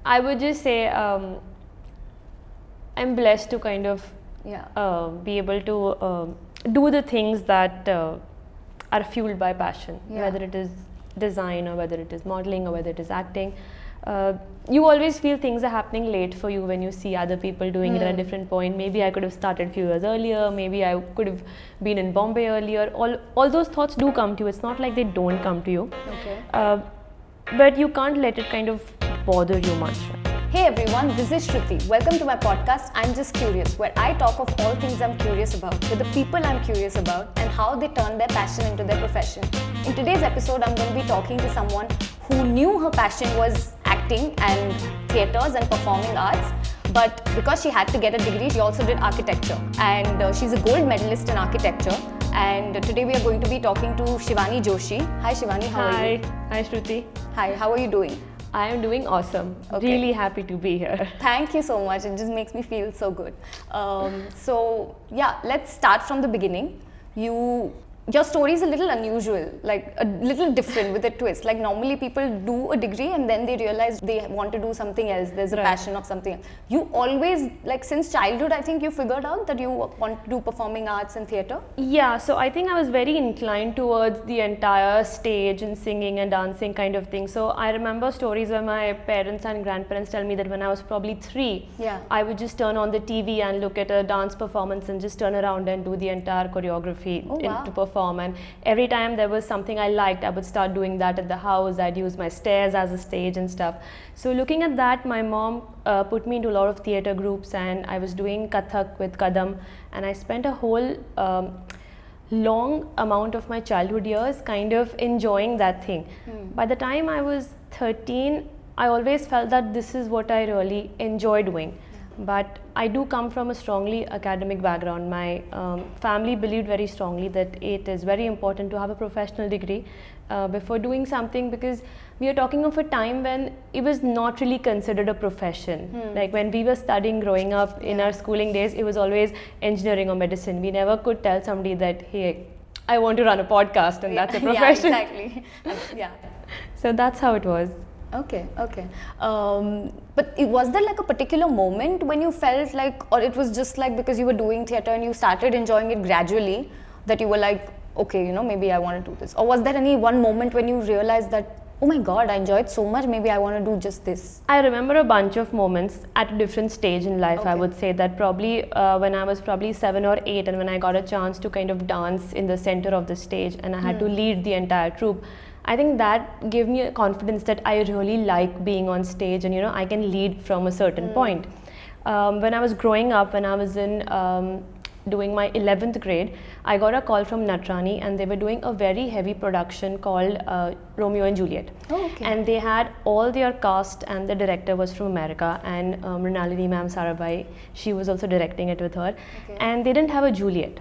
I would just say I'm blessed to kind of be able to do the things that are fueled by passion, whether it is design or whether it is modeling or whether it is acting. You always feel things are happening late for you when you see other people doing it at a different point. Maybe I could have started a few years earlier, maybe I could have been in Bombay earlier. All those thoughts do come to you. It's not like they don't come to you. Okay. But you can't let it kind of bother you much. Hey everyone, this is Shruti. Welcome to my podcast, I'm Just Curious, where I talk of all things I'm curious about, with the people I'm curious about, and how they turn their passion into their profession. In today's episode, I'm going to be talking to someone who knew her passion was acting and theatres and performing arts, but because she had to get a degree, she also did architecture. And she's a gold medalist in architecture. And today we are going to be talking to Shivani Joshi. Hi Shivani, how are you? Hi Shruti. Hi, how are you doing? I am doing awesome. Okay. Really happy to be here. Thank you so much. It just makes me feel so good. So yeah, let's start from the beginning. Your story is a little unusual, like a little different with a twist. Like normally people do a degree and then they realize they want to do something else. There's a passion of something else. You always, like since childhood, I think you figured out that you want to do performing arts and theatre? Yeah, so I think I was very inclined towards the entire stage and singing and dancing kind of thing. So I remember stories where my parents and grandparents tell me that when I was probably 3, I would just turn on the TV and look at a dance performance and just turn around and do the entire choreography to perform. And every time there was something I liked, I would start doing that at the house. I'd use my stairs as a stage and stuff. So looking at that, my mom put me into a lot of theatre groups, and I was doing Kathak with Kadam, and I spent a whole long amount of my childhood years kind of enjoying that thing. By the time I was 13, I always felt that this is what I really enjoy doing. But I do come from a strongly academic background. My family believed very strongly that it is very important to have a professional degree before doing something, because we are talking of a time when it was not really considered a profession. Like when we were studying growing up in our schooling days, it was always engineering or medicine. We never could tell somebody that, hey, I want to run a podcast and that's a profession. Yeah, exactly. So that's how it was. Okay. But was there like a particular moment when you felt like, or it was just like because you were doing theatre and you started enjoying it gradually, that you were like, okay, maybe I want to do this? Or was there any one moment when you realized that, oh my God, I enjoy it so much, maybe I want to do just this? I remember a bunch of moments at a different stage in life. I would say that probably when I was probably 7 or 8, and when I got a chance to kind of dance in the center of the stage and I had to lead the entire troupe, I think that gave me a confidence that I really like being on stage and I can lead from a certain point. When I was growing up, when I was in doing my 11th grade, I got a call from Natrani, and they were doing a very heavy production called Romeo and Juliet. And they had all their cast, and the director was from America, and Mrinalini ma'am Sarabhai, she was also directing it with her. And they didn't have a Juliet.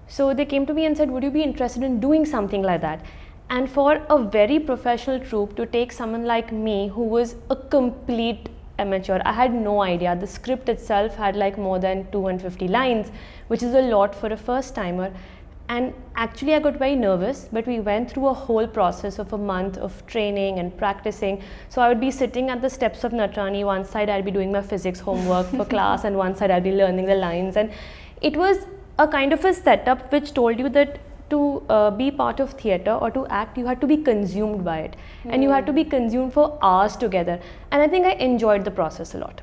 So they came to me and said, would you be interested in doing something like that? And for a very professional troupe to take someone like me, who was a complete amateur, I had no idea. The script itself had like more than 250 lines, which is a lot for a first timer. And actually I got very nervous, but we went through a whole process of a month of training and practicing. So I would be sitting at the steps of Natrani. One side I'd be doing my physics homework for class, and one side I'd be learning the lines. And it was a kind of a setup which told you that to be part of theatre or to act, you had to be consumed by it, and you had to be consumed for hours together. And I think I enjoyed the process a lot.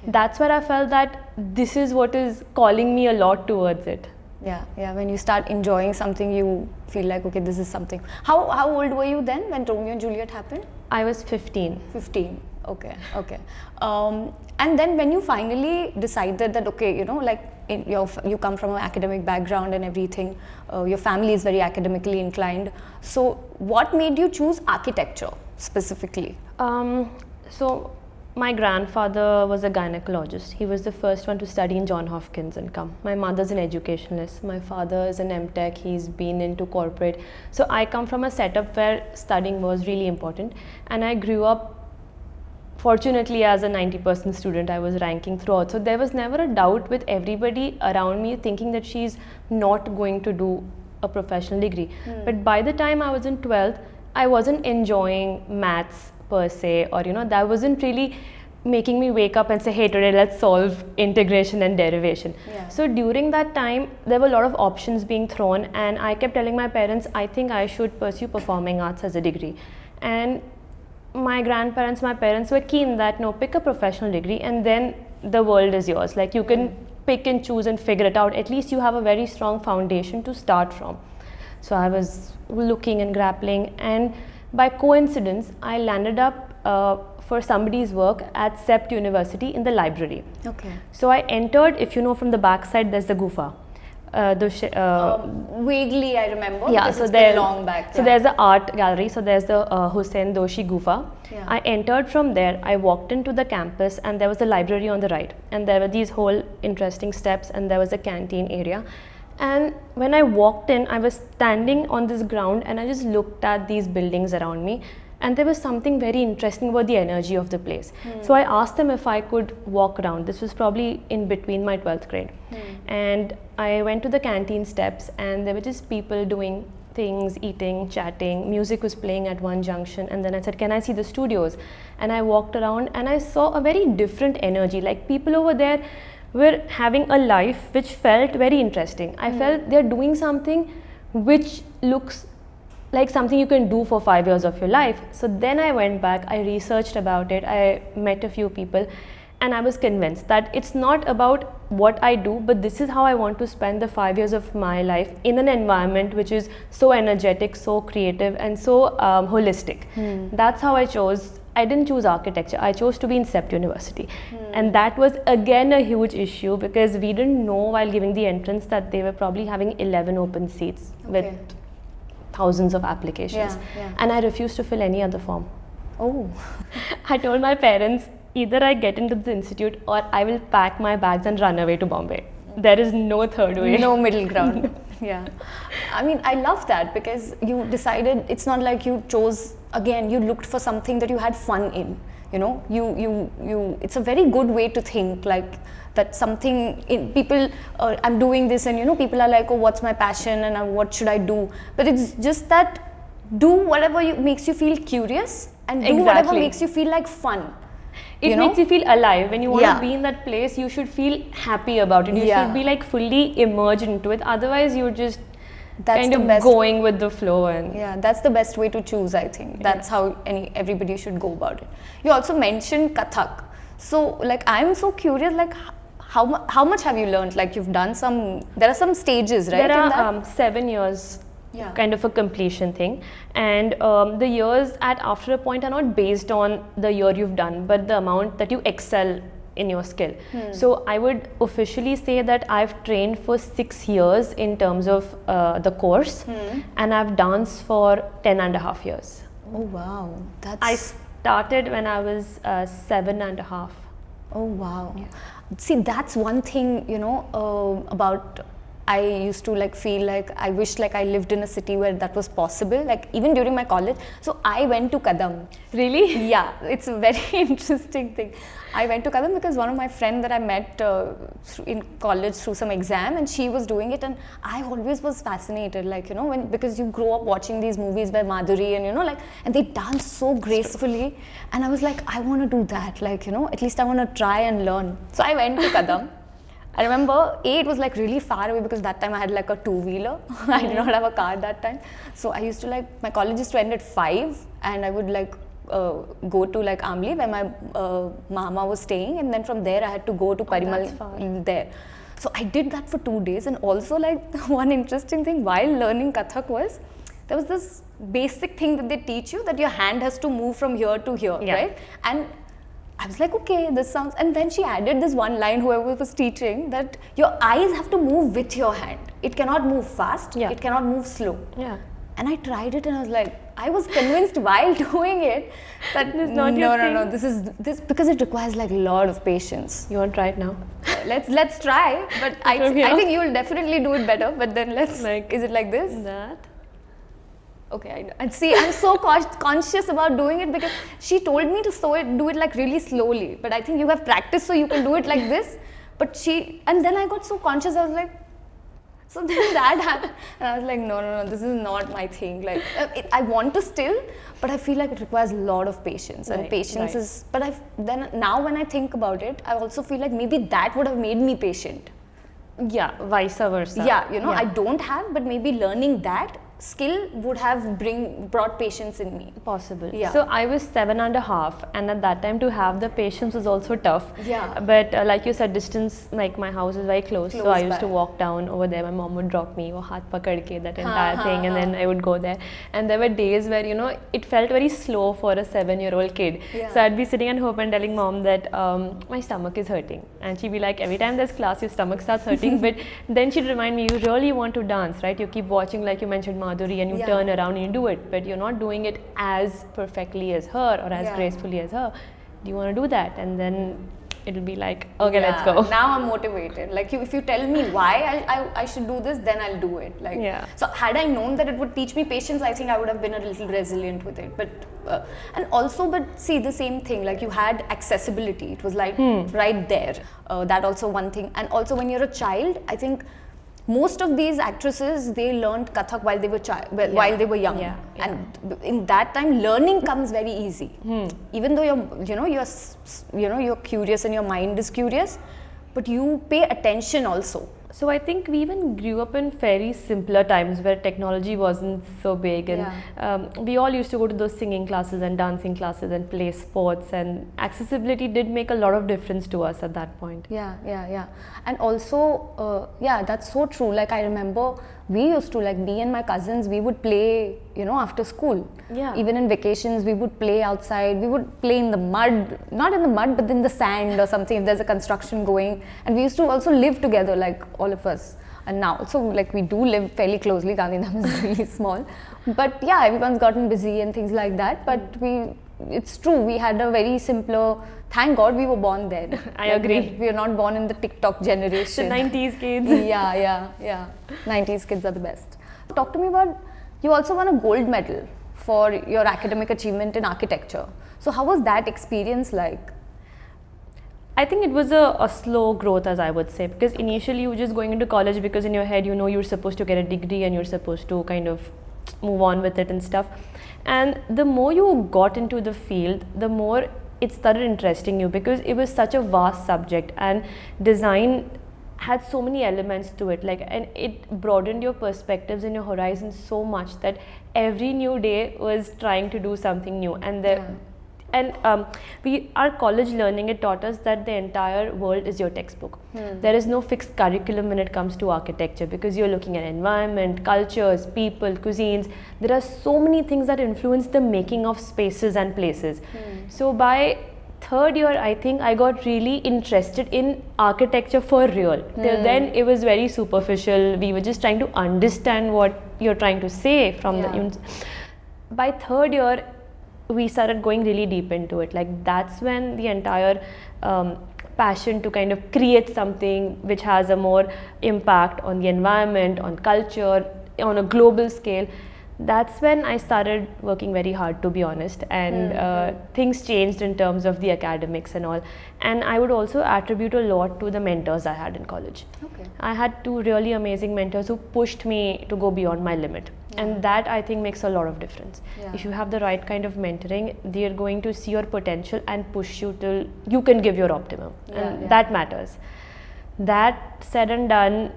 That's where I felt that this is what is calling me a lot towards it. Yeah, when you start enjoying something, you feel like, okay, this is something. How old were you then when Romeo and Juliet happened? I was 15. 15, okay. And then when you finally decided that, okay, like you come from an academic background and everything, your family is very academically inclined. So what made you choose architecture specifically? So my grandfather was a gynecologist. He was the first one to study in John Hopkins and come. My mother's an educationalist. My father is an MTech. He's been into corporate. So I come from a setup where studying was really important. And I grew up, fortunately, as a 90% student. I was ranking throughout. So there was never a doubt with everybody around me thinking that she's not going to do a professional degree. But by the time I was in 12th, I wasn't enjoying maths per se, or that wasn't really making me wake up and say, hey, today let's solve integration and derivation. Yeah. So during that time, there were a lot of options being thrown, and I kept telling my parents, I think I should pursue performing arts as a degree. And my grandparents, my parents were keen that, no, pick a professional degree and then the world is yours. Like you can pick and choose and figure it out. At least you have a very strong foundation to start from. So I was looking and grappling, and by coincidence, I landed up for somebody's work at Sept University in the library. Okay. So I entered, if you know, from the back side, there's the gufa. Vaguely I remember, Yeah, because so it's been there's long back. So there's the art gallery. So there's the Hussain Doshi gufa. Yeah. I entered from there. I walked into the campus, and there was the library on the right, and there were these whole interesting steps, and there was a canteen area. And when I walked in, I was standing on this ground, and I just looked at these buildings around me, and there was something very interesting about the energy of the place. So I asked them if I could walk around. This was probably in between my 12th grade. And I went to the canteen steps, and there were just people doing things, eating, chatting. Music was playing at one junction, and then I said, can I see the studios? And I walked around, and I saw a very different energy. Like people over there were having a life which felt very interesting. I felt they're doing something which looks like something you can do for 5 years of your life. So then I went back, I researched about it, I met a few people, and I was convinced that it's not about what I do, but this is how I want to spend the 5 years of my life in an environment which is so energetic, so creative, and so holistic. That's how I chose. I didn't choose architecture, I chose to be in Sept University. And that was again a huge issue, because we didn't know while giving the entrance that they were probably having 11 open seats with thousands of applications. And I refused to fill any other form. Oh. I told my parents, either I get into the institute or I will pack my bags and run away to Bombay. There is no third way. No middle ground. Yeah. I mean, I love that, because you decided, it's not like you chose, again, you looked for something that you had fun in. You know, it's a very good way to think, like that something in people, I'm doing this, and you know, people are like, oh, what's my passion, and what should I do? But it's just that, do whatever makes you feel curious, and do whatever makes you feel like fun. It makes you feel alive. When you want to be in that place, you should feel happy about it. You should be like fully immersed into it. Otherwise, you're just kind of going with the flow. And that's the best way to choose, I think. That's how everybody should go about it. You also mentioned Kathak. So, like, I'm so curious, like, how much have you learned? Like, you've done there are some stages, right? There are 7 years. Kind of a completion thing, and the years after a point are not based on the year you've done, but the amount that you excel in your skill. So I would officially say that I've trained for 6 years in terms of the course, and I've danced for 10.5 years. Oh wow, I started when I was 7.5. Oh wow. See, that's one thing, you know, about I used to like feel like I wish like I lived in a city where that was possible, like even during my college. So I went to Kadam. Really? Yeah, it's a very interesting thing. I went to Kadam because one of my friends that I met in college through some exam, and she was doing it, and I always was fascinated, like, you know, because you grow up watching these movies by Madhuri, and you know, like, and they dance so gracefully, and I was like, I want to do that, like, you know, at least I want to try and learn. So I went to Kadam. I remember, it was like really far away because that time I had like a two-wheeler. I did not have a car that time. So I used to like, my college used to end at 5, and I would like go to like Amli where my mama was staying, and then from there I had to go to Parimal there. So I did that for 2 days, and also like one interesting thing while learning Kathak was, there was this basic thing that they teach you that your hand has to move from here to here, right? And I was like, okay, this sounds, and then she added this one line, whoever was teaching, that your eyes have to move with your hand. It cannot move fast, it cannot move slow. And I tried it, and I was like, I was convinced while doing it that this is not your thing. No, this because it requires like a lot of patience. You want to try it now? Let's try, but I think you will definitely do it better, but then let's, like, is it like this? That. Okay, I know. And see, I'm so conscious about doing it because she told me to do it like really slowly. But I think you have practice, so you can do it like this. But and then I got so conscious, I was like, So then that happened, and I was like, no, this is not my thing. Like, I want to still, but I feel like it requires a lot of patience, and patience is. But then now when I think about it, I also feel like maybe that would have made me patient. Yeah, vice versa. Yeah, I don't have, but maybe learning that skill would have brought patience in me. Possible. Yeah. So I was 7.5, and at that time to have the patience was also tough. Yeah. But like you said, distance, like my house is very close, so I used to walk down over there. My mom would drop me, wo haath pakad ke, that entire thing, and then I would go there. And there were days where it felt very slow for a 7-year-old kid. Yeah. So I'd be sitting at home and telling mom that my stomach is hurting, and she'd be like, every time there's class, your stomach starts hurting. But then she'd remind me, you really want to dance, right? You keep watching, like you mentioned, Madhuri, and you turn around and you do it, but you're not doing it as perfectly as her or as gracefully as her. Do you want to do that? And then it'll be like, okay, let's go. Now I'm motivated. Like if you tell me why I should do this, then I'll do it. Like, so had I known that it would teach me patience, I think I would have been a little resilient with it. But but see, the same thing, like you had accessibility. It was like right there. That also one thing. And also when you're a child, I think most of these actresses, they learned Kathak while they were while they were young, and in that time learning comes very easy. Even though you're curious and your mind is curious, but you pay attention also. So I think we even grew up in very simpler times where technology wasn't so big, and we all used to go to those singing classes and dancing classes and play sports, and accessibility did make a lot of difference to us at that point. Yeah. And also, that's so true. Like I remember we used to, like me and my cousins, we would play, after school. Yeah. Even in vacations, we would play outside. We would play in the mud, not in the mud, but in the sand or something if there's a construction going. And we used to also live together, like all of us. And now, so like we do live fairly closely. Gandhidham is really small. But yeah, everyone's gotten busy and things like that. But it's true, we had a very simpler, thank God we were born then. I agree. We are not born in the TikTok generation. The 90s kids. Yeah. 90s kids are the best. Talk to me about, you also won a gold medal for your academic achievement in architecture. So how was that experience like? I think it was a slow growth, as I would say, because initially you were just going into college because in your head you're supposed to get a degree and you're supposed to kind of move on with it and stuff. And the more you got into the field, the more it started interesting you, because it was such a vast subject and design had so many elements to it, and it broadened your perspectives and your horizons so much that every new day was trying to do something new. And our college learning, it taught us that the entire world is your textbook. There is no fixed curriculum when it comes to architecture, because you're looking at environment, cultures, people, cuisines. There are so many things that influence the making of spaces and places. So by third year, I think I got really interested in architecture for real. Till then, it was very superficial. We were just trying to understand what you're trying to say from the. By third year, we started going really deep into it. Like that's when the entire passion to kind of create something which has a more impact on the environment, on culture, on a global scale. That's when I started working very hard, to be honest, and things changed in terms of the academics and all. And I would also attribute a lot to the mentors I had in college. Okay. I had two really amazing mentors who pushed me to go beyond my limit. And that, I think, makes a lot of difference. If you have the right kind of mentoring, they are going to see your potential and push you till you can give your optimum. That matters. That said and done,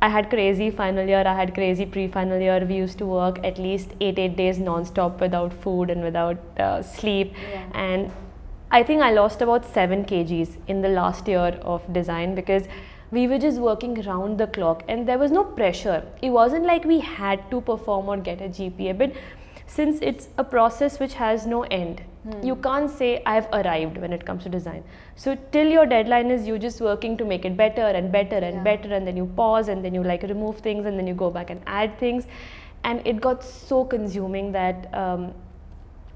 I had crazy final year, I had crazy pre-final year. We used to work at least 8 days non-stop without food and without sleep. And I think I lost about 7 kgs in the last year of design, because we were just working round the clock and there was no pressure. It wasn't like we had to perform or get a GPA, but since it's a process which has no end, you can't say I've arrived when it comes to design. So till your deadline is you just working to make it better and better and better, and then you pause and then you remove things and then you go back and add things. And it got so consuming that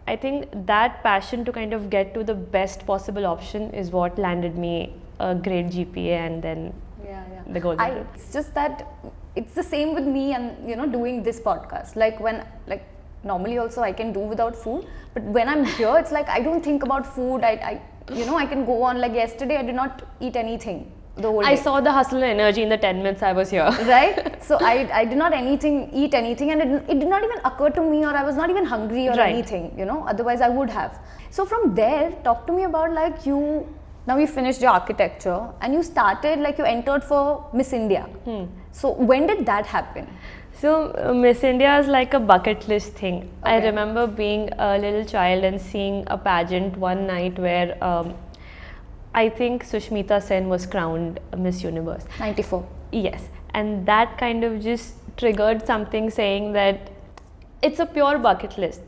I think that passion to kind of get to the best possible option is what landed me a great GPA and then the gold medal. It's just that it's the same with me and doing this podcast. Normally also I can do without food, but when I'm here, it's like I don't think about food. I can go on. Like yesterday, I did not eat anything. the whole I day. saw the hustle and energy in the 10 minutes I was here. Right? So I did not eat anything, and it did not even occur to me, or I was not even hungry or Right. anything, you know, otherwise I would have. So from there, talk to me about like now you finished your architecture and you started, like you entered for Miss India. So when did that happen? So Miss India is like a bucket list thing. I Okay. remember being a little child and seeing a pageant one night where I think Sushmita Sen was crowned Miss Universe. 94. Yes, and that kind of just triggered something saying that it's a pure bucket list.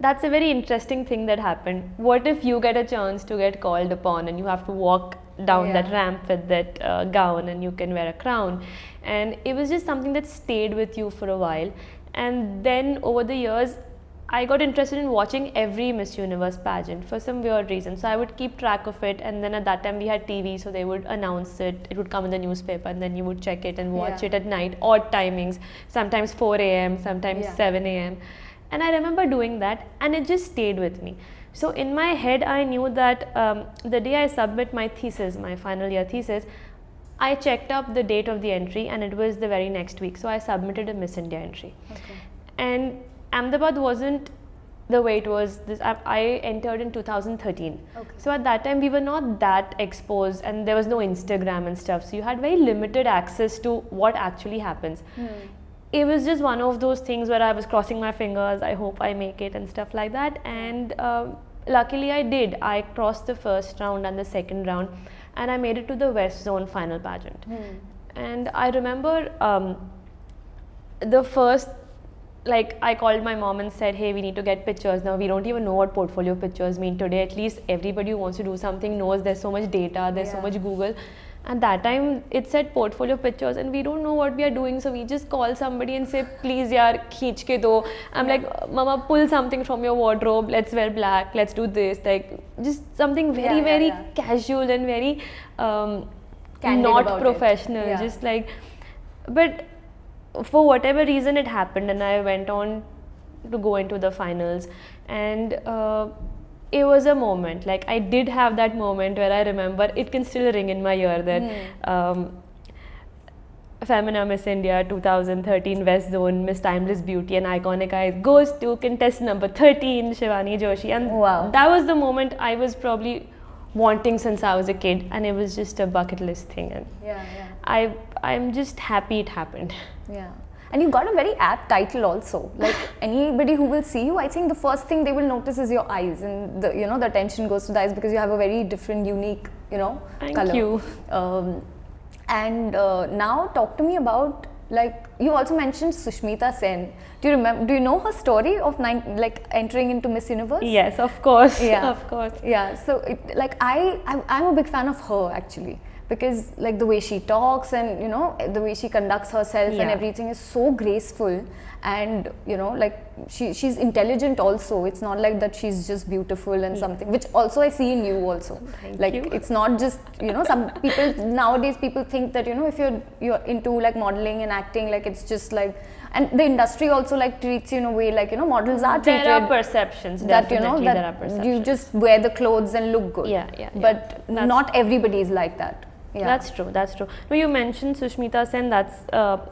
That's a very interesting thing that happened. What if you get a chance to get called upon and you have to walk down that Yeah. ramp with that gown and you can wear a crown? And it was just something that stayed with you for a while. And then over the years, I got interested in watching every Miss Universe pageant for some weird reason. So I would keep track of it, and then at that time we had TV, so they would announce it. It would come in the newspaper, and then you would check it and watch Yeah. it at night, odd timings, sometimes 4 a.m., sometimes Yeah. 7 a.m. And I remember doing that, and it just stayed with me. So in my head, I knew that the day I submit my thesis, my final year thesis, I checked up the date of the entry, and it was the very next week. So I submitted a Miss India entry. Okay. And Ahmedabad wasn't the way it was. I entered in 2013. Okay. So at that time we were not that exposed, and there was no Instagram and stuff. So you had very limited access to what actually happens. It was just one of those things where I was crossing my fingers, I hope I make it and stuff like that. And luckily I did. I crossed the first round and the second round, and I made it to the West Zone final pageant. And I remember the first, like, I called my mom and said, hey, we need to get pictures now. We don't even know what portfolio pictures mean today. At least everybody who wants to do something knows there's so much data, there's so Yeah. much Google. At that time, it said portfolio pictures, and we don't know what we are doing. So we just call somebody and say, please, yaar, kheech ke do. I'm like, Mama, pull something from your wardrobe. Let's wear black. Let's do this. Like, just something very, Yeah, very yeah. casual and very Candid not about it. professional. Yeah. Just like, but for whatever reason it happened, and I went on to go into the finals, and it was a moment. Like, I did have that moment where I remember, it can still ring in my ear, that Femina Miss India 2013 West Zone Miss Timeless Beauty and Iconic Eyes goes to contestant number 13, Shivani Joshi. And Wow. that was the moment I was probably wanting since I was a kid, and it was just a bucket list thing, and Yeah. I'm just happy it happened. Yeah. And you got a very apt title also. Like anybody who will see you, I think the first thing they will notice is your eyes, and the, you know, the attention goes to the eyes because you have a very different, unique, you know, Thank color. you. And now talk to me about, like, you also mentioned Sushmita Sen. Do you remember? Do you know her story of like entering into Miss Universe? Yes, of course. Yeah. Of course. Yeah. So like I'm a big fan of her actually, because like the way she talks and, you know, the way she conducts herself and Yeah. everything is so graceful, and, you know, like she's intelligent also. It's not like that she's just beautiful and something, which also I see in you also. Thank like you. it's not just, you know, some people nowadays, people think that, you know, if you're into like modeling and acting, like it's just like, and the industry also like treats you in a way like, you know, models are treated There are perceptions. that, you know, Definitely there are that perceptions. you just wear the clothes and look good. Yeah. But That's- not everybody is like that. Yeah. That's true. That's true. No, you mentioned Sushmita Sen. That's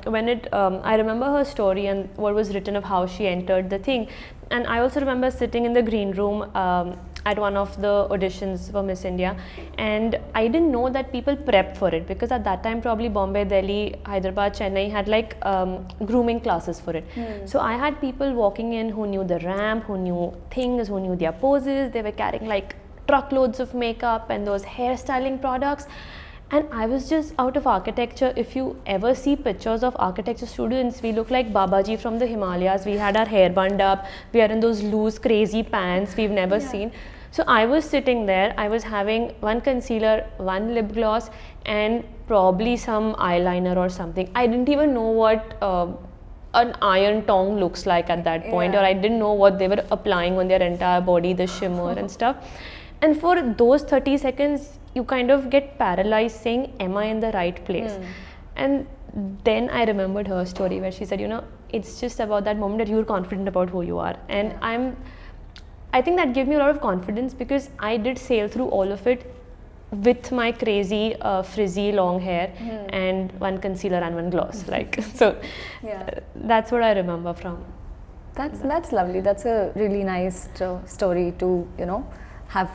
when it. I remember her story and what was written of how she entered the thing, and I also remember sitting in the green room at one of the auditions for Miss India, and I didn't know that people prep for it, because at that time probably Bombay, Delhi, Hyderabad, Chennai had like grooming classes for it. So I had people walking in who knew the ramp, who knew things, who knew their poses. They were carrying like truckloads of makeup and those hairstyling products. And I was just out of architecture. If you ever see pictures of architecture students, we look like Babaji from the Himalayas. We had our hair bund up. We are in those loose, crazy pants we've never seen. So I was sitting there. I was having one concealer, one lip gloss, and probably some eyeliner or something. I didn't even know what an iron tongue looks like at that point, Yeah. or I didn't know what they were applying on their entire body, the shimmer and stuff. And for those 30 seconds, you kind of get paralyzed saying, am I in the right place? And then I remembered her story where she said, you know, it's just about that moment that you're confident about who you are. And I think that gave me a lot of confidence, because I did sail through all of it with my crazy frizzy long hair and one concealer and one gloss. Like, so that's what I remember from. That's lovely. That's a really nice story to, you know, have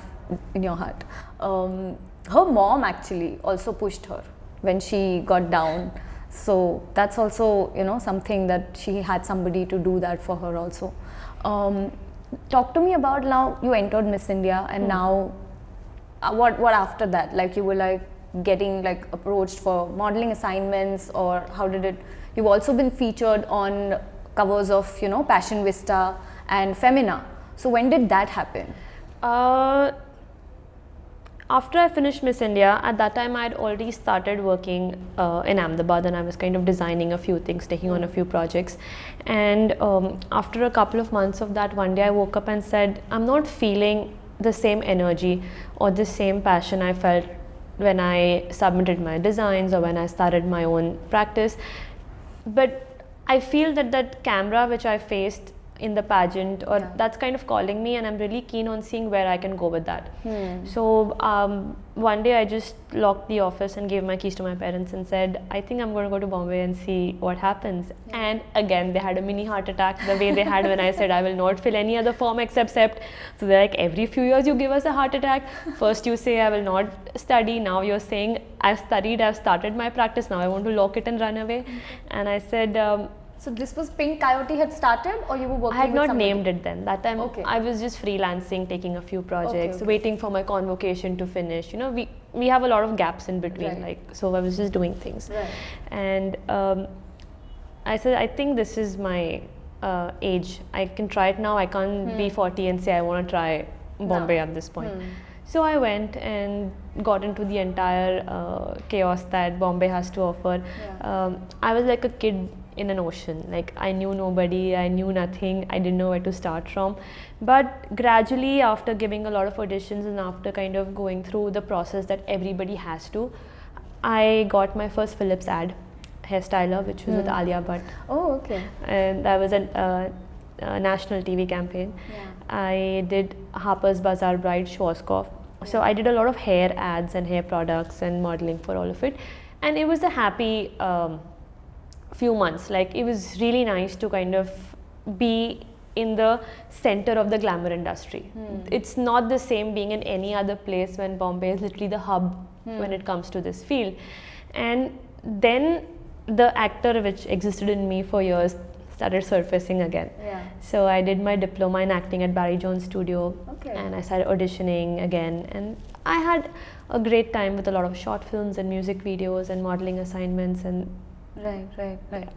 in your heart. Her mom actually also pushed her when she got down. So that's also, you know, something that she had somebody to do that for her also. Talk to me about, now you entered Miss India, and now what after that? Like, you were like getting like approached for modeling assignments, or how did it? You've also been featured on covers of, you know, Passion Vista and Femina. So when did that happen? After I finished Miss India, at that time I had already started working in Ahmedabad, and I was kind of designing a few things, taking on a few projects. And after a couple of months of that, one day I woke up and said, I'm not feeling the same energy or the same passion I felt when I submitted my designs or when I started my own practice. But I feel that that camera which I faced in the pageant, or that's kind of calling me, and I'm really keen on seeing where I can go with that. So one day I just locked the office and gave my keys to my parents and said, I think I'm going to go to Bombay and see what happens. And again, they had a mini heart attack the way they had when I said I will not fill any other form except SEPT. So they're like, every few years you give us a heart attack. First you say I will not study, now you're saying I've studied, I've started my practice, now I want to lock it and run away. And I said, so this was Pink Coyote had started, or you were working I had with not somebody? named it then. That time I was just freelancing, taking a few projects, waiting for my convocation to finish. You know, we have a lot of gaps in between, like, so I was just doing things. And I said, I think this is my age. I can try it now. I can't be 40 and say I want to try Bombay at this point. So I went and got into the entire chaos that Bombay has to offer. I was like a kid in an ocean. Like, I knew nobody, I knew nothing, I didn't know where to start from. But gradually, after giving a lot of auditions and after kind of going through the process that everybody has to, I got my first Philips ad, hairstyler, which was with Alia Bhatt. Oh, okay. And that was a national TV campaign. I did Harper's Bazaar Bride Schwarzkopf. So I did a lot of hair ads and hair products and modeling for all of it. And it was a happy few months. Like, it was really nice to kind of be in the center of the glamour industry. It's not the same being in any other place when Bombay is literally the hub when it comes to this field. And then the actor which existed in me for years started surfacing again. So I did my diploma in acting at Barry Jones Studio, and I started auditioning again, and I had a great time with a lot of short films and music videos and modeling assignments. And Right.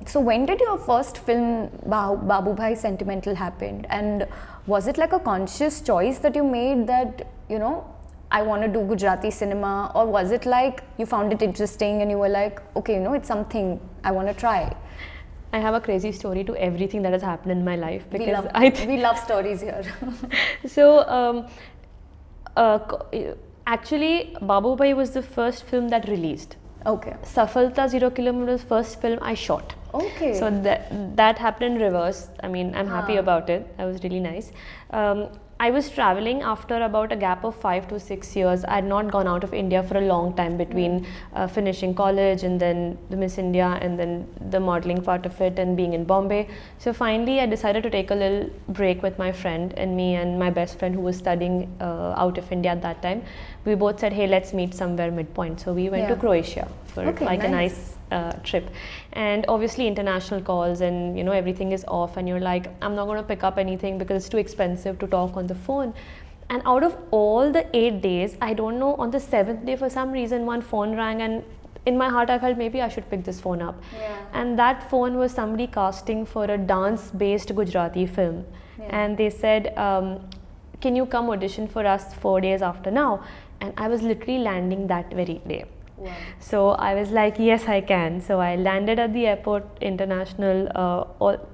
So when did your first film, Babubhai Sentimental, happened? And was it like a conscious choice that you made that, you know, I want to do Gujarati cinema? Or was it like you found it interesting and you were like, okay, you know, it's something I want to try? I have a crazy story to everything that has happened in my life, because we love stories here. So actually, Babubhai was the first film that released. Safalta 0 Kilometer was the first film I shot. So that happened in reverse. I mean, I'm happy about it. That was really nice. I was traveling after about a gap of 5 to 6 years. I had not gone out of India for a long time between finishing college and then the Miss India and then the modeling part of it and being in Bombay. So finally I decided to take a little break with my friend, and me and my best friend who was studying out of India at that time. We both said, hey, let's meet somewhere midpoint. So we went to Croatia for a nice trip. And obviously international calls, and you know, everything is off, and you're like, I'm not going to pick up anything because it's too expensive to talk on the phone. And out of all the 8 days, I don't know, on the 7th day for some reason one phone rang, and in my heart I felt maybe I should pick this phone up. And that phone was somebody casting for a dance based Gujarati film. And they said, can you come audition for us 4 days after now? And I was literally landing that very day. So I was like, yes, I can. So I landed at the airport, international,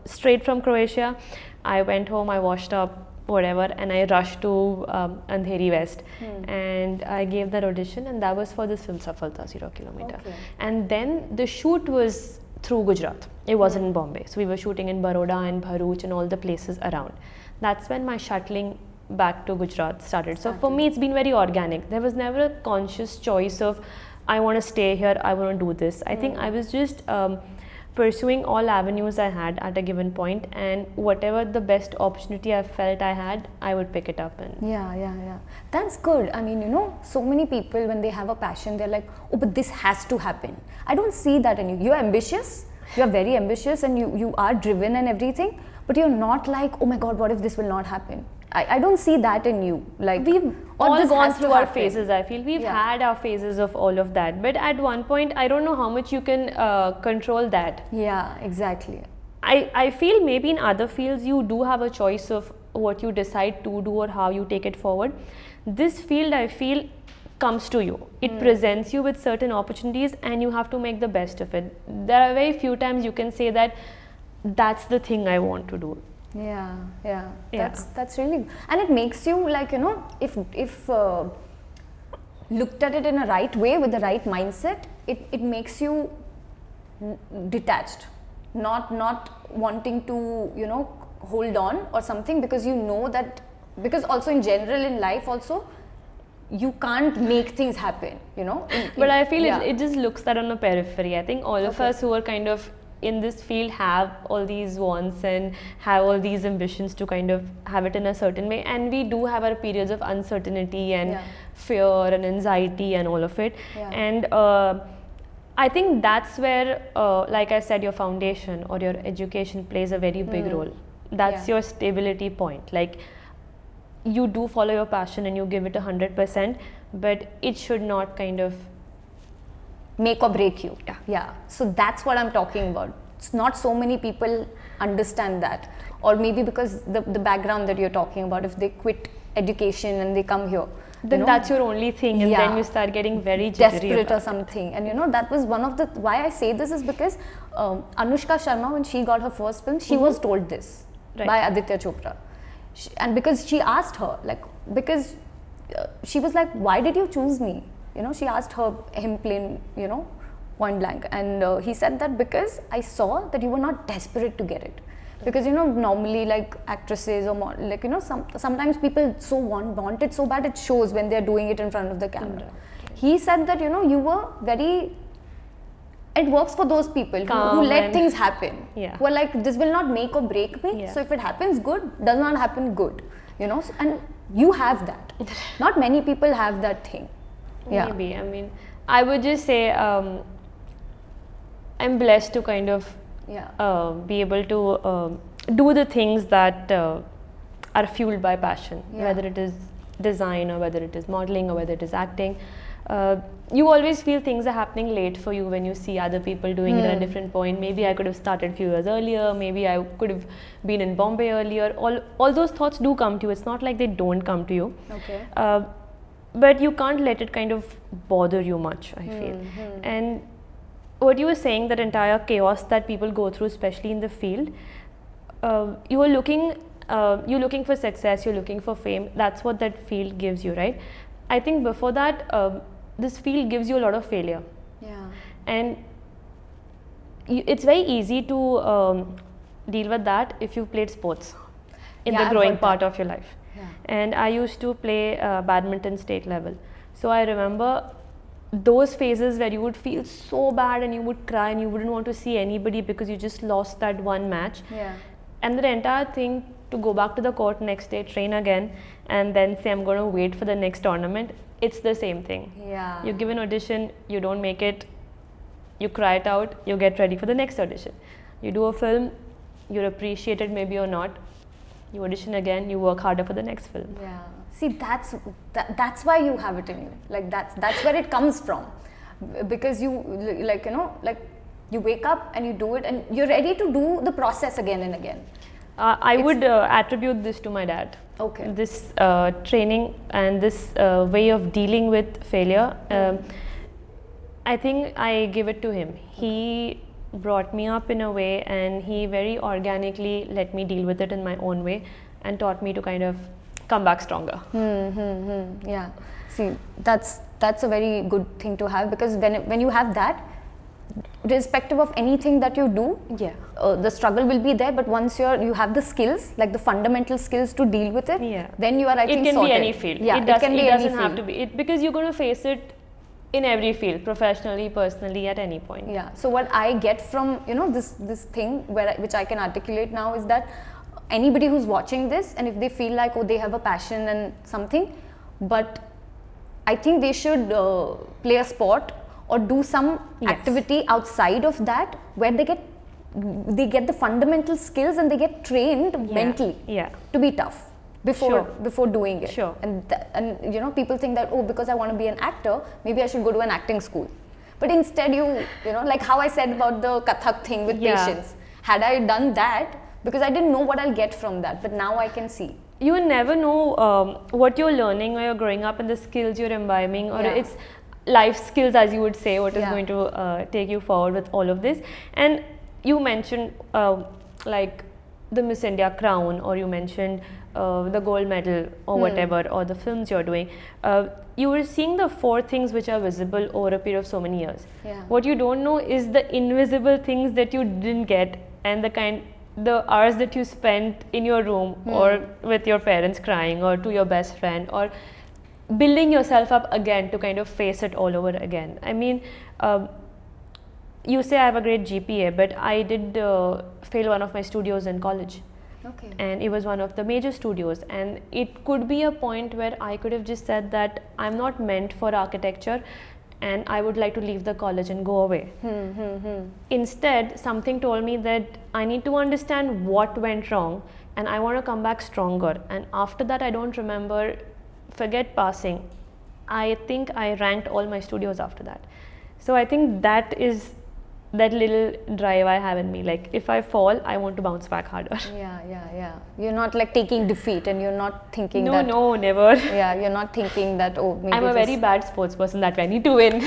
straight from Croatia. I went home, I washed up, whatever, and I rushed to Andheri West. And I gave that audition, and that was for this film Safalta 0 Kilometer. And then the shoot was through Gujarat. It wasn't in Bombay. So we were shooting in Baroda and Bharuch and all the places around. That's when my shuttling back to Gujarat started. So for me, it's been very organic. There was never a conscious choice of, I want to stay here, I want to do this. I think I was just pursuing all avenues I had at a given point, and whatever the best opportunity I felt I had, I would pick it up. And yeah. That's good. I mean, you know, so many people, when they have a passion, they're like, oh, but this has to happen. I don't see that in you. You're ambitious, you're very ambitious, and you are driven and everything, but you're not like, oh my God, what if this will not happen? I don't see that in you. Like, we've all gone through our phases. I feel we've had our phases of all of that, but at one point, I don't know how much you can control that. Yeah, exactly. I feel maybe in other fields you do have a choice of what you decide to do or how you take it forward. This field, I feel, comes to you. It presents you with certain opportunities, and you have to make the best of it. There are very few times you can say that that's the thing I want to do. Yeah. That's really good. And it makes you, like, you know, if looked at it in a right way with the right mindset, it makes you detached, not wanting to, you know, hold on or something, because you know that, because also in general in life also, you can't make things happen, you know. But I feel it just looks that on the periphery. I think all of us who are kind of in this field have all these wants and have all these ambitions to kind of have it in a certain way, and we do have our periods of uncertainty and fear and anxiety and all of it. And I think that's where, like I said, your foundation or your education plays a very big role. That's your stability point. Like, you do follow your passion and you give it 100%, but it should not kind of make or break you. Yeah. So that's what I'm talking about. It's not so many people understand that, or maybe because the background that you're talking about, if they quit education and they come here, then that's your only thing, and then you start getting very desperate or something. And you know, that was one of the, why I say this is because Anushka Sharma, when she got her first film, she was told this by Aditya Chopra, and because she asked her, like, because she was like, why did you choose me? You know, she asked him plain, you know, point blank, and he said that because I saw that you were not desperate to get it. Because, you know, normally, like, actresses or more, like, you know, sometimes people so want it so bad, it shows when they're doing it in front of the camera. He said that, you know, you were very, it works for those people who let things happen, who are like, this will not make or break me, so if it happens, good, does not happen, good, you know, and you have that. Not many people have that thing. Maybe. I mean, I would just say I'm blessed to kind of be able to do the things that are fueled by passion, whether it is design or whether it is modeling or whether it is acting. You always feel things are happening late for you when you see other people doing it at a different point. Maybe I could have started a few years earlier, maybe I could have been in Bombay earlier. All those thoughts do come to you. It's not like they don't come to you. But you can't let it kind of bother you much, I feel. And what you were saying, that entire chaos that people go through, especially in the field, you're looking for success, you're looking for fame. That's what that field gives you, right? I think before that, this field gives you a lot of failure. And it's very easy to deal with that if you've played sports in the growing part of your life. And I used to play badminton state level. So I remember those phases where you would feel so bad and you would cry and you wouldn't want to see anybody because you just lost that one match. And the entire thing to go back to the court next day, train again, and then say I'm going to wait for the next tournament, it's the same thing. You give an audition, you don't make it, you cry it out, you get ready for the next audition. You do a film, you're appreciated maybe or not, you audition again, you work harder for the next film. See, that's why you have it in you. Like, that's where it comes from, because you, like, you know, like, you wake up and you do it and you're ready to do the process again and again. I would attribute this to my dad. This training and this way of dealing with failure, I think I give it to him. He brought me up in a way and he very organically let me deal with it in my own way and taught me to kind of come back stronger. See, that's a very good thing to have, because when you have that, irrespective of anything that you do, the struggle will be there, but once you have the skills, like the fundamental skills to deal with it, then you are, I think, it can sorted. be any field. Yeah, it doesn't have to be it, because you're going to face it in every field, professionally, personally, at any point. Yeah. So what I get from this thing which I can articulate now is that anybody who's watching this, and if they feel like, oh, they have a passion and something, but I think they should play a sport or do some activity outside of that, where they get the fundamental skills and they get trained mentally to be tough before doing it. And people think that, oh, because I want to be an actor, maybe I should go to an acting school. But instead, like how I said about the Kathak thing with patience, had I done that, because I didn't know what I'll get from that, but now I can see. You will never know what you're learning when you're growing up, and the skills you're imbibing, or it's life skills, as you would say, what is going to take you forward with all of this. And you mentioned like the Miss India crown, or you mentioned the gold medal, or whatever, or the films you're doing. You were seeing the 4 things which are visible over a period of so many years. What you don't know is the invisible things that you didn't get, and the hours that you spent in your room or with your parents crying, or to your best friend, or building yourself up again to kind of face it all over again. I mean, you say I have a great GPA, but I did fail one of my studios in college. Okay. And it was one of the major studios, and it could be a point where I could have just said that I'm not meant for architecture, and I would like to leave the college and go away. Instead, something told me that I need to understand what went wrong, and I want to come back stronger. And after that, I don't remember, forget passing, I think I ranked all my studios after that. So I think that is that little drive I have in me. Like, if I fall, I want to bounce back harder. Yeah. You're not like taking defeat, and you're not thinking that. No, never. Yeah, you're not thinking that, oh, maybe I'm a very bad sports person, that I need to win.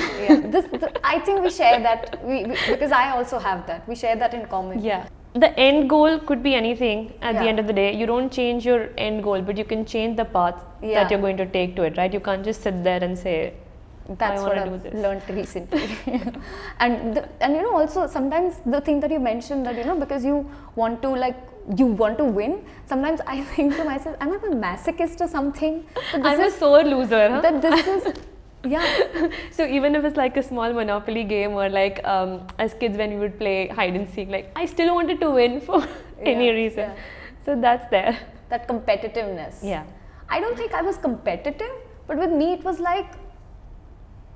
I think we share that, because I also have that. We share that in common. Yeah. The end goal could be anything at the end of the day. You don't change your end goal, but you can change the path that you're going to take to it, right? You can't just sit there and say, that's what I've learned recently. and also sometimes the thing that you mentioned, that because you want to win, sometimes I think to myself, am I a masochist or something? I'm a sore loser, huh? That this is So even if it's like a small Monopoly game, or like as kids when we would play hide and seek, like I still wanted to win for any reason. So that's there. That competitiveness. Yeah. I don't think I was competitive, but with me it was like,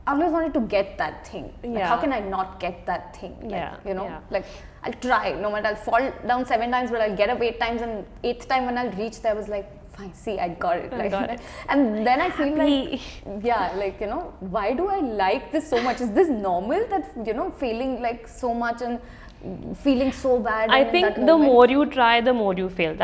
I always wanted to get that thing. Like, how can I not get that thing? Like, like I'll try, no matter, I'll fall down 7 times, but I'll get up 8 times, and 8th time when I'll reach there, I was like, fine, see, I got it. I got it. And then I feel like, why do I like this so much? Is this normal, that, feeling like so much and feeling so bad? I think the more you try, the more you fail.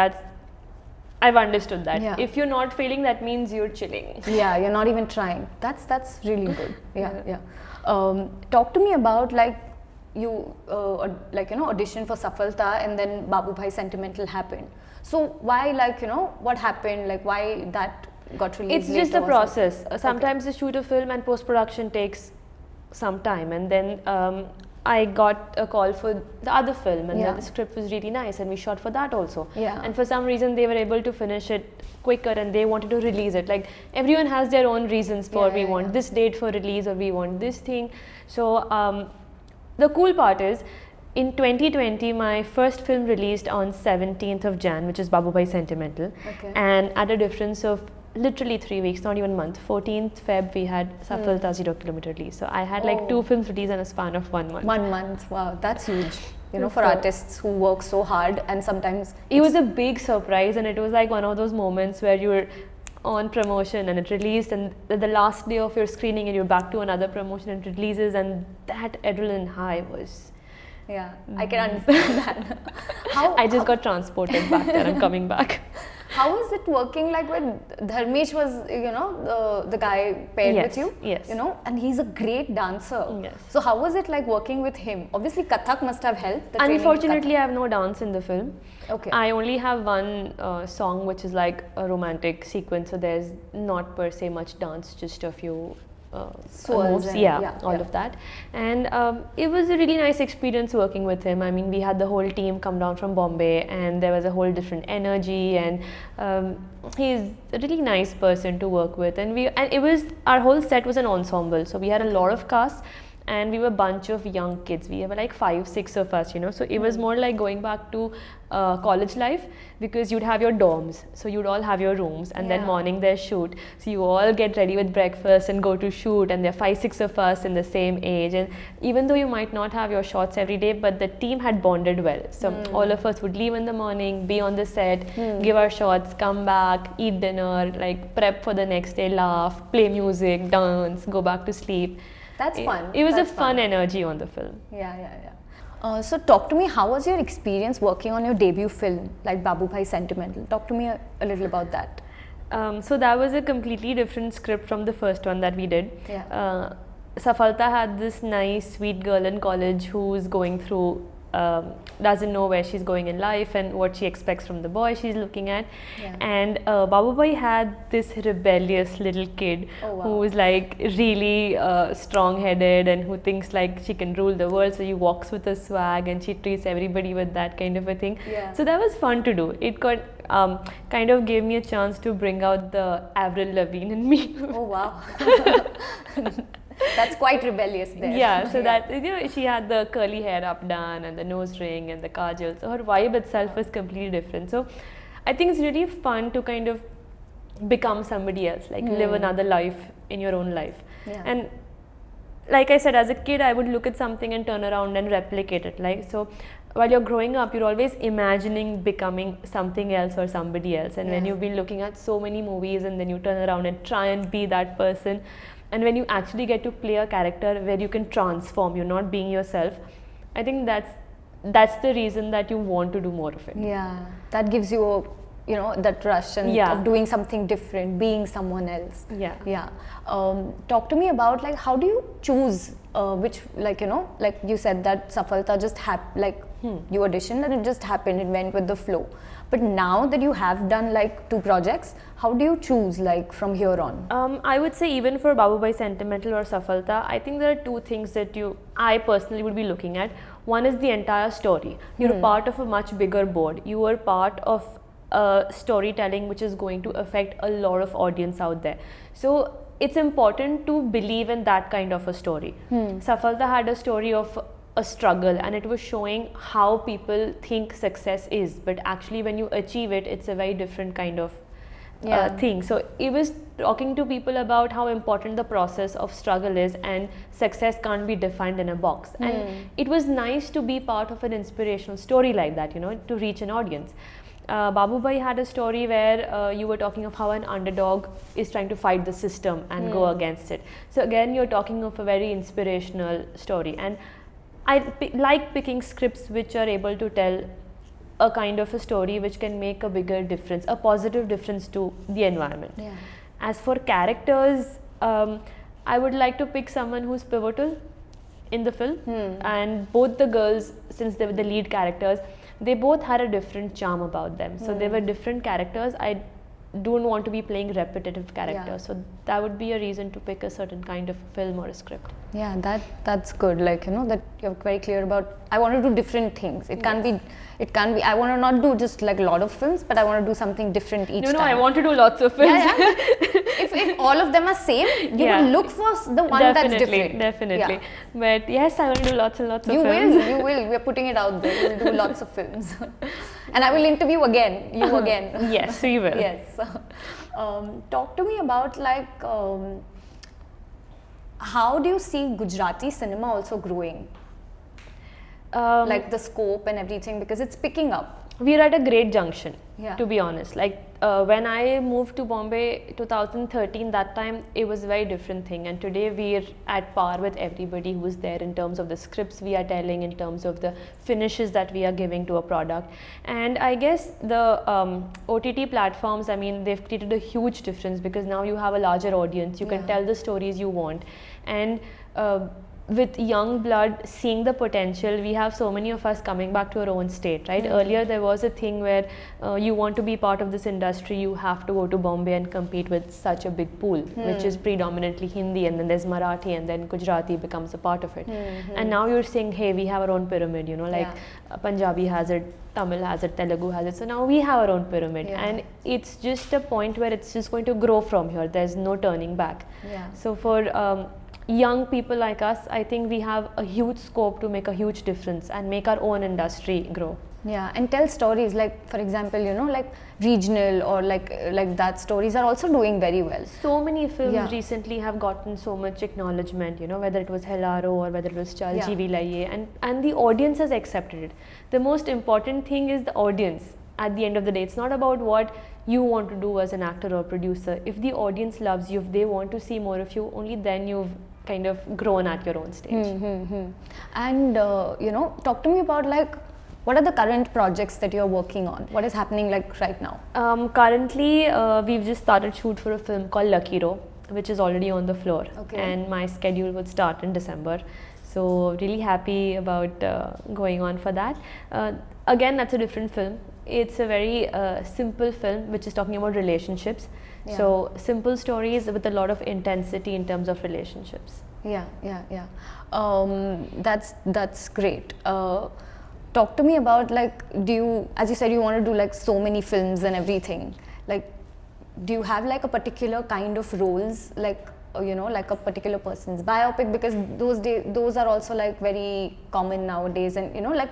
I've understood that. Yeah. If you're not failing, that means you're chilling. Yeah, you're not even trying. That's really good. Yeah. Talk to me about you audition for Safalta, and then Babubhai Sentimental happened. So why what happened? Like, why that got released? It's just a process. Sometimes you shoot a film and post-production takes some time, and then I got a call for the other film, and the script was really nice, and we shot for that also. And for some reason they were able to finish it quicker, and they wanted to release it. Like, everyone has their own reasons for we want this date for release, or we want this thing. So the cool part is, in 2020 my first film released on 17th of Jan, which is Babubhai Sentimental, and at a difference of literally 3 weeks, not even a month, 14th Feb, we had Safalta 0 kilometer release. So I had like 2 films released in a span of 1 month. 1 month, wow, that's huge. For artists who work so hard, and sometimes it was a big surprise, and it was like one of those moments where you're on promotion and it released, and the last day of your screening and you're back to another promotion and it releases, and that adrenaline high was... Yeah, I can understand that. I just got transported back there. I'm coming back. How is it working? Like, when Dharmesh was, the guy paired with you? Yes. And he's a great dancer. Yes. So how was it like working with him? Obviously, Kathak must have helped. Unfortunately, I have no dance in the film. Okay. I only have one song which is like a romantic sequence. So there's not per se much dance, just a few Swirls moves, and- all of that. And it was a really nice experience working with him. I mean, we had the whole team come down from Bombay, and there was a whole different energy, and he's a really nice person to work with. And it was, our whole set was an ensemble, so we had a lot of cast. And we were a bunch of young kids. We were like 5, 6 of us, you know. So it was more like going back to college life, because you'd have your dorms. So you'd all have your rooms, and then morning there's shoot. So you all get ready with breakfast and go to shoot, and there are 5, 6 of us in the same age. And even though you might not have your shots every day, but the team had bonded well. So all of us would leave in the morning, be on the set, give our shots, come back, eat dinner, like prep for the next day, laugh, play music, dance, go back to sleep. That's fun. It was That's a fun energy on the film. Yeah. So talk to me, how was your experience working on your debut film, like Babubhai Sentimental? Talk to me a little about that. So that was a completely different script from the first one that we did. Yeah. Safalta had this nice, sweet girl in college who's going through, doesn't know where she's going in life and what she expects from the boy she's looking at. Yeah. And Babubhai had this rebellious little kid who's like really strong-headed and who thinks like she can rule the world. So she walks with a swag and she treats everybody with that kind of a thing. Yeah. So that was fun to do. It got kind of gave me a chance to bring out the Avril Lavigne in me. Oh wow. That's quite rebellious there. Yeah, so that, you know, she had the curly hair up done and the nose ring and the kajal. So her vibe itself was completely different. So I think it's really fun to kind of become somebody else, like live another life in your own life. Yeah. And like I said, as a kid, I would look at something and turn around and replicate it. Like, so while you're growing up, you're always imagining becoming something else or somebody else. And when you've been looking at so many movies and then you turn around and try and be that person, and when you actually get to play a character where you can transform, you're not being yourself, I think that's the reason that you want to do more of it. Yeah, that gives you, you know, that rush and of doing something different, being someone else. Yeah. Talk to me about, like, how do you choose which, like, you know, like you said that Safalta just you auditioned and it just happened, it went with the flow. But now that you have done like 2 projects, how do you choose, like, from here on? I would say even for Babubhai Sentimental or Safalta, I think there are 2 things that I personally would be looking at. One is the entire story. You're a part of a much bigger board. You are part of storytelling which is going to affect a lot of audience out there. So it's important to believe in that kind of a story. Safalta had a story of a struggle, and it was showing how people think success is, but actually when you achieve it, it's a very different kind of thing. So it was talking to people about how important the process of struggle is, and success can't be defined in a box. And it was nice to be part of an inspirational story like that, you know, to reach an audience. Babubhai had a story where you were talking of how an underdog is trying to fight the system and go against it. So again, you're talking of a very inspirational story. And I like picking scripts which are able to tell a kind of a story which can make a bigger difference, a positive difference to the environment. Yeah. As for characters, I would like to pick someone who's pivotal in the film. And both the girls, since they were the lead characters, they both had a different charm about them. So they were different characters. I don't want to be playing repetitive characters. So that would be a reason to pick a certain kind of film or a script. Yeah, that's good. Like, you know, that you're very clear about, I want to do different things. It can't be, I want to not do just like a lot of films, but I want to do something different each time. No, I want to do lots of films. If all of them are same, you will look for the one that's different. Definitely. Yeah. But yes, I want to do lots and lots of films. films. You will. We're putting it out there. You will do lots of films. And I will interview you again. Yes, we will. Yes. Talk to me about, like, how do you see Gujarati cinema also growing? Like the scope and everything, because it's picking up. We're at a great junction, Yeah. to be honest. Like when I moved to Bombay 2013, that time it was a very different thing, and today we're at par with everybody who's there in terms of the scripts we are telling, in terms of the finishes that we are giving to a product. And I guess the OTT platforms, I mean, they've created a huge difference, because now you have a larger audience, you can tell the stories you want. And with young blood seeing the potential, we have so many of us coming back to our own state, right? Earlier there was a thing where you want to be part of this industry, you have to go to Bombay and compete with such a big pool, which is predominantly Hindi, and then there's Marathi, and then Gujarati becomes a part of it. And now you're saying, hey, we have our own pyramid, you know, like Punjabi has it, Tamil has it, Telugu has it, so now we have our own pyramid, and it's just a point where it's just going to grow from here. There's no turning back. So for young people like us, I think we have a huge scope to make a huge difference and make our own industry grow. Yeah, and tell stories, like for example, you know, like regional or like that stories are also doing very well. So many films recently have gotten so much acknowledgement, you know, whether it was Helaro or whether it was Chal Jeevi Laiye, and the audience has accepted it. The most important thing is the audience. At the end of the day, it's not about what you want to do as an actor or producer. If the audience loves you, if they want to see more of you, only then you've kind of grown at your own stage. And you know, talk to me about like what are the current projects that you're working on? What is happening like right now? Currently, we've just started shoot for a film called Lucky Row, which is already on the floor, and my schedule would start in December. So really happy about going on for that. Again, that's a different film. It's a very simple film which is talking about relationships. So simple stories with a lot of intensity in terms of relationships. That's great. Talk to me about like, do you, as you said, you want to do like so many films and everything. Like, do you have like a particular kind of roles, like you know, like a particular person's biopic? Because those are also like very common nowadays, and you know, like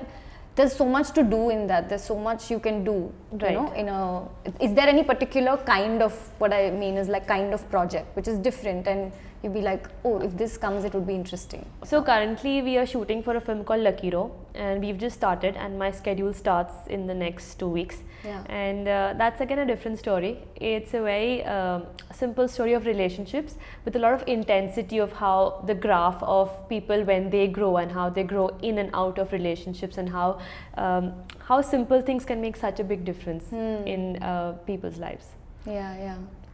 there's so much to do in that. There's so much you can do, you know, in a. Is there any particular kind of, what I mean is like kind of project which is different, and you'd be like, oh, if this comes, it would be interesting? So currently we are shooting for a film called Lucky Row, and we've just started, and my schedule starts in the next 2 weeks. And that's again a different story. It's a very simple story of relationships with a lot of intensity of how the graph of people when they grow and how they grow in and out of relationships, and how simple things can make such a big difference in people's lives.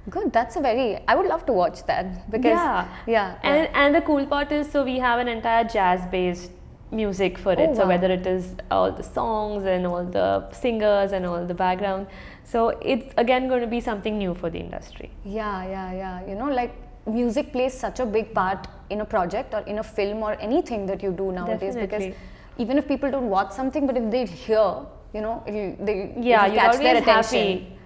Good. That's a very, I would love to watch that, because and the cool part is, so we have an entire jazz based music for it. So whether it is all the songs and all the singers and all the background, so it's again going to be something new for the industry. You know, like music plays such a big part in a project or in a film or anything that you do nowadays. Because even if people don't watch something, but if they hear, you know, they catch their attention.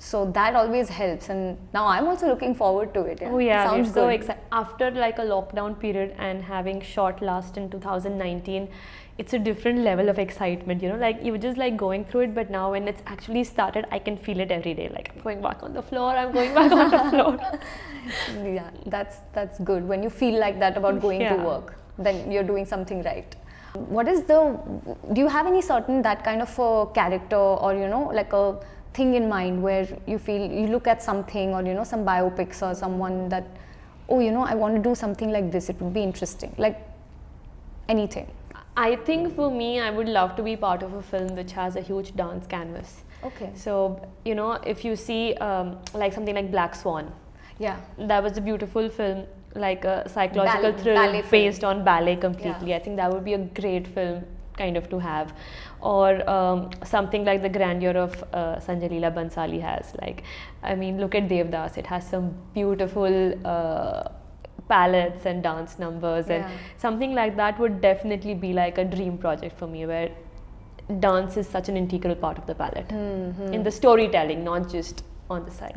So that always helps, and now I'm also looking forward to it. Sounds good. So excited. After like a lockdown period and having shot last in 2019, it's a different level of excitement, you know, like you were just like going through it, but now when it's actually started, I can feel it every day, like I'm going back on the floor, I'm going back on the floor. That's good. When you feel like that about going to work, then you're doing something right. What is do you have any certain that kind of a character, or you know, like a thing in mind where you feel, you look at something, or you know, some biopics or someone that, oh, you know, I want to do something like this, it would be interesting, like anything? I think for me, I would love to be part of a film which has a huge dance canvas. So you know, if you see like something like Black Swan, that was a beautiful film, like a psychological thriller based on ballet completely. I think that would be a great film kind of to have. Or something like the grandeur of Sanjay Leela Bhansali has. Like, I mean, look at Devdas. It has some beautiful palettes and dance numbers, and something like that would definitely be like a dream project for me, where dance is such an integral part of the palette in the storytelling, not just on the side.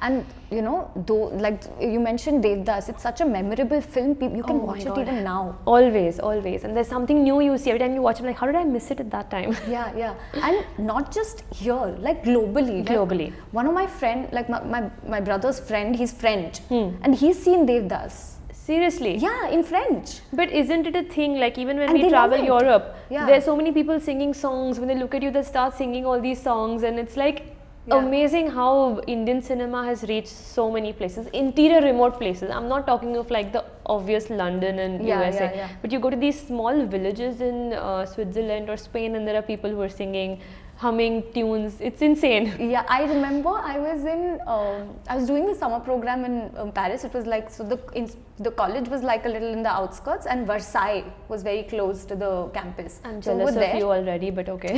And you know, though, like you mentioned Devdas, it's such a memorable film. You can watch it even now. Always. And there's something new you see every time you watch it. Like, how did I miss it at that time? And not just here, like globally. Like, one of my friend, like my brother's friend, he's French, and he's seen Devdas. Seriously? Yeah, in French. But isn't it a thing, like even when we travel Europe, there's so many people singing songs. When they look at you, they start singing all these songs, and it's like amazing how Indian cinema has reached so many places, interior remote places. I'm not talking of like the obvious London and USA, but you go to these small villages in Switzerland or Spain, and there are people who are singing humming tunes. It's insane. Yeah, I remember I was doing a summer program in Paris. It was like, so the college was like a little in the outskirts, and Versailles was very close to the campus. I'm So we jealous were of you already, but okay.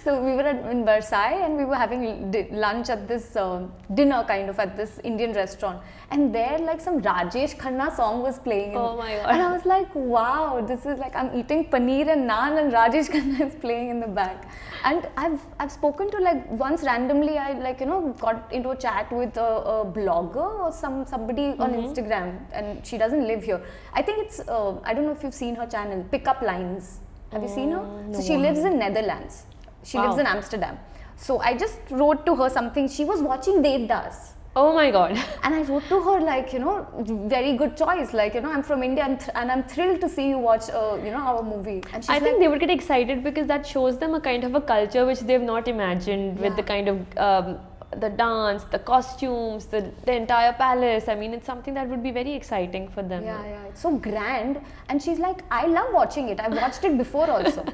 So we were in Versailles, and we were having lunch at this dinner kind of at this Indian restaurant, and there like some Rajesh Khanna song was playing. Oh my God. And I was like, wow, this is like, I'm eating paneer and naan and Rajesh Khanna is playing in the back. And I've spoken to, like, once randomly I, like, you know, got into a chat with a blogger or somebody on Instagram, and she doesn't live here. I think it's I don't know if you've seen her channel, Pickup Lines. Have you seen her? No, So she lives in Netherlands. She lives in Amsterdam. So I just wrote to her something. She was watching Devdas. Oh my God. And I wrote to her, like, you know, very good choice. Like, you know, I'm from India and I'm thrilled to see you watch, you know, our movie. And she's I think they would get excited because that shows them a kind of a culture which they've not imagined, with the kind of the dance, the costumes, the entire palace. I mean, it's something that would be very exciting for them. yeah, it's so grand. And she's like, I love watching it. I've watched it before also.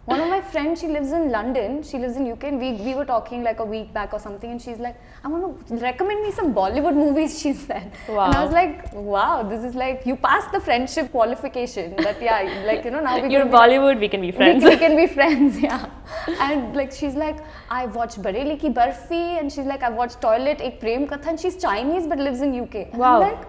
One of my friends, she lives in London, she lives in UK, and we were talking like a week back or something, and she's like, I want to recommend me some Bollywood movies, she said. Wow. And I was like, wow, this is like, you passed the friendship qualification. But yeah, like, you know, now we You're Bollywood, we can be friends. We can be friends, yeah. And like, she's like, I watched Bareli Ki Barfi, and she's like, I watched Toilet, Ek Prem Katha, and she's Chinese but lives in UK. And Wow. I'm like,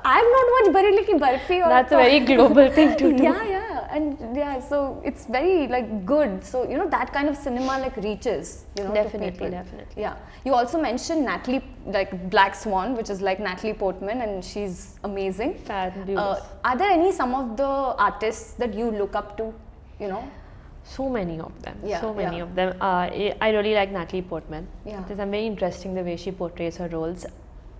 I've not watched Bareli Ki Barfi. Or That's a very global thing to do. yeah, and yeah, so it's very like good. So, you know, that kind of cinema like reaches, you know, Definitely, to people. definitely. Yeah. You also mentioned Natalie, like Black Swan, which is like Natalie Portman, and she's amazing. Fabulous. Are there some of the artists that you look up to, you know? So many of them. Yeah, So many yeah. of them. I really like Natalie Portman. Yeah. It is very interesting the way she portrays her roles.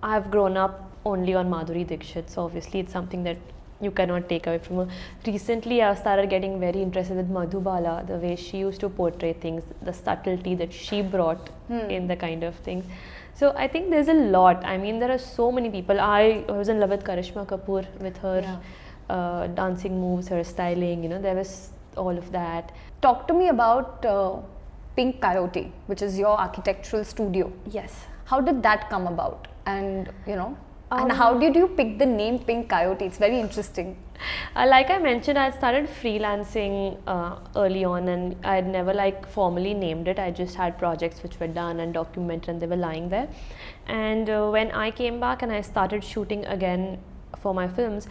I've grown up only on Madhuri Dixit, so obviously it's something that you cannot take away from her. Recently, I started getting very interested with Madhubala, the way she used to portray things, the subtlety that she brought in the kind of things. So I think there's a lot. I mean, there are so many people. I was in love with Karishma Kapoor, with her dancing moves, her styling, you know, there was all of that. Talk to me about Pink Coyote, which is your architectural studio. Yes. How did that come about? And, you know, and how did you pick the name Pink Coyote? It's very interesting. Like I mentioned, I started freelancing early on, and I had never like formally named it. I just had projects which were done and documented, and they were lying there. And when I came back and I started shooting again for my films,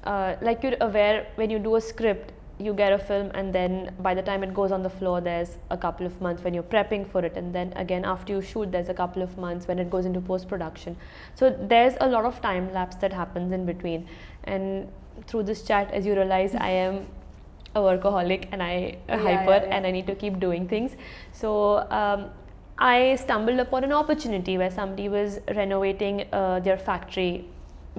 like you're aware, when you do a script, you get a film, and then by the time it goes on the floor, there's a couple of months when you're prepping for it, and then again after you shoot, there's a couple of months when it goes into post-production. So there's a lot of time lapse that happens in between. And through this chat, as you realize, I am a workaholic and I hyper, and I need to keep doing things. So I stumbled upon an opportunity where somebody was renovating their factory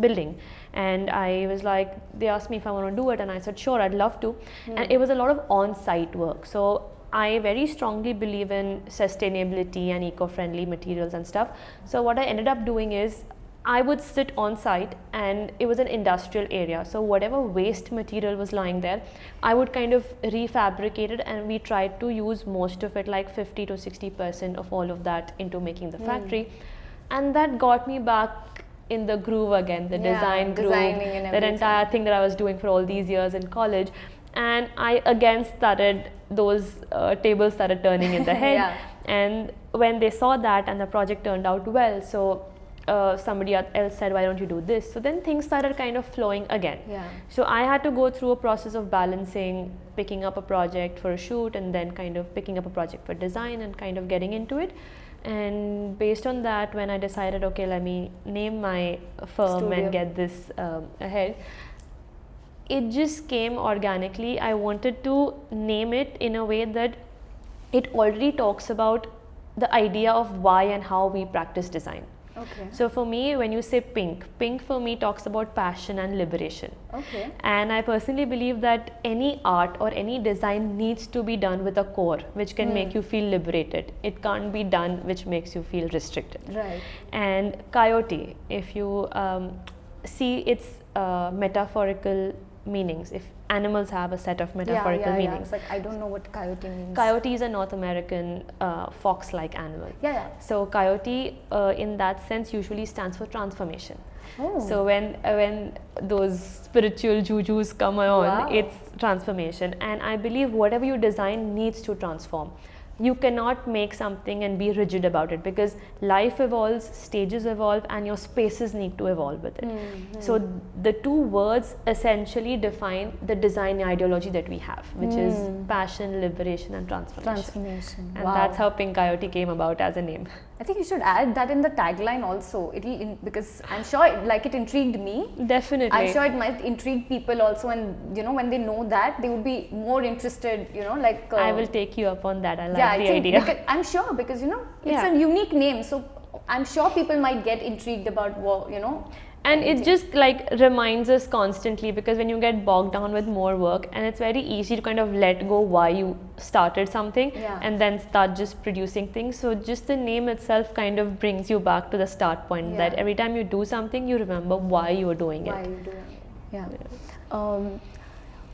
building, and I was like, they asked me if I want to do it, and I said sure, I'd love to. And it was a lot of on-site work. So I very strongly believe in sustainability and eco-friendly materials and stuff. So what I ended up doing is I would sit on site, and it was an industrial area, so whatever waste material was lying there, I would kind of refabricate it, and we tried to use most of it, like 50 to 60% of all of that, into making the factory. And that got me back in the groove again, the design groove, that entire thing that I was doing for all these years in college. And I again started, those tables started turning in the head. And when they saw that and the project turned out well, so somebody else said, why don't you do this? So then things started kind of flowing again. So I had to go through a process of balancing, picking up a project for a shoot, and then kind of picking up a project for design, and kind of getting into it. And based on that, when I decided, okay, let me name my firm and get this ahead, it just came organically. I wanted to name it in a way that it already talks about the idea of why and how we practice design. So for me, when you say pink, pink for me talks about passion and liberation. And I personally believe that any art or any design needs to be done with a core which can make you feel liberated. It can't be done which makes you feel restricted. And Coyote, if you see its metaphorical meanings. If animals have a set of metaphorical meanings. It's like, I don't know what coyote means. Coyote is a North American fox-like animal. Yeah. So coyote, in that sense, usually stands for transformation. Oh. So when those spiritual jujus come on, Wow. it's transformation. And I believe whatever you design needs to transform. You cannot make something and be rigid about it, because life evolves, stages evolve, and your spaces need to evolve with it. So the two words essentially define the design ideology that we have, which is passion, liberation, and transformation. And Wow. that's how Pink Coyote came about as a name. I think you should add that in the tagline also. Because I'm sure it intrigued me. Definitely. I'm sure it might intrigue people also, and when they know that, they would be more interested. I will take you up on that. I like I the think idea. I'm sure because it's Yeah. a unique name, so I'm sure people might get intrigued about And it just reminds us constantly, because when you get bogged down with more work, and it's very easy to kind of let go why you started something and then start just producing things. So just the name itself kind of brings you back to the start point, that every time you do something, you remember why you are doing why it. you doing it. Yeah.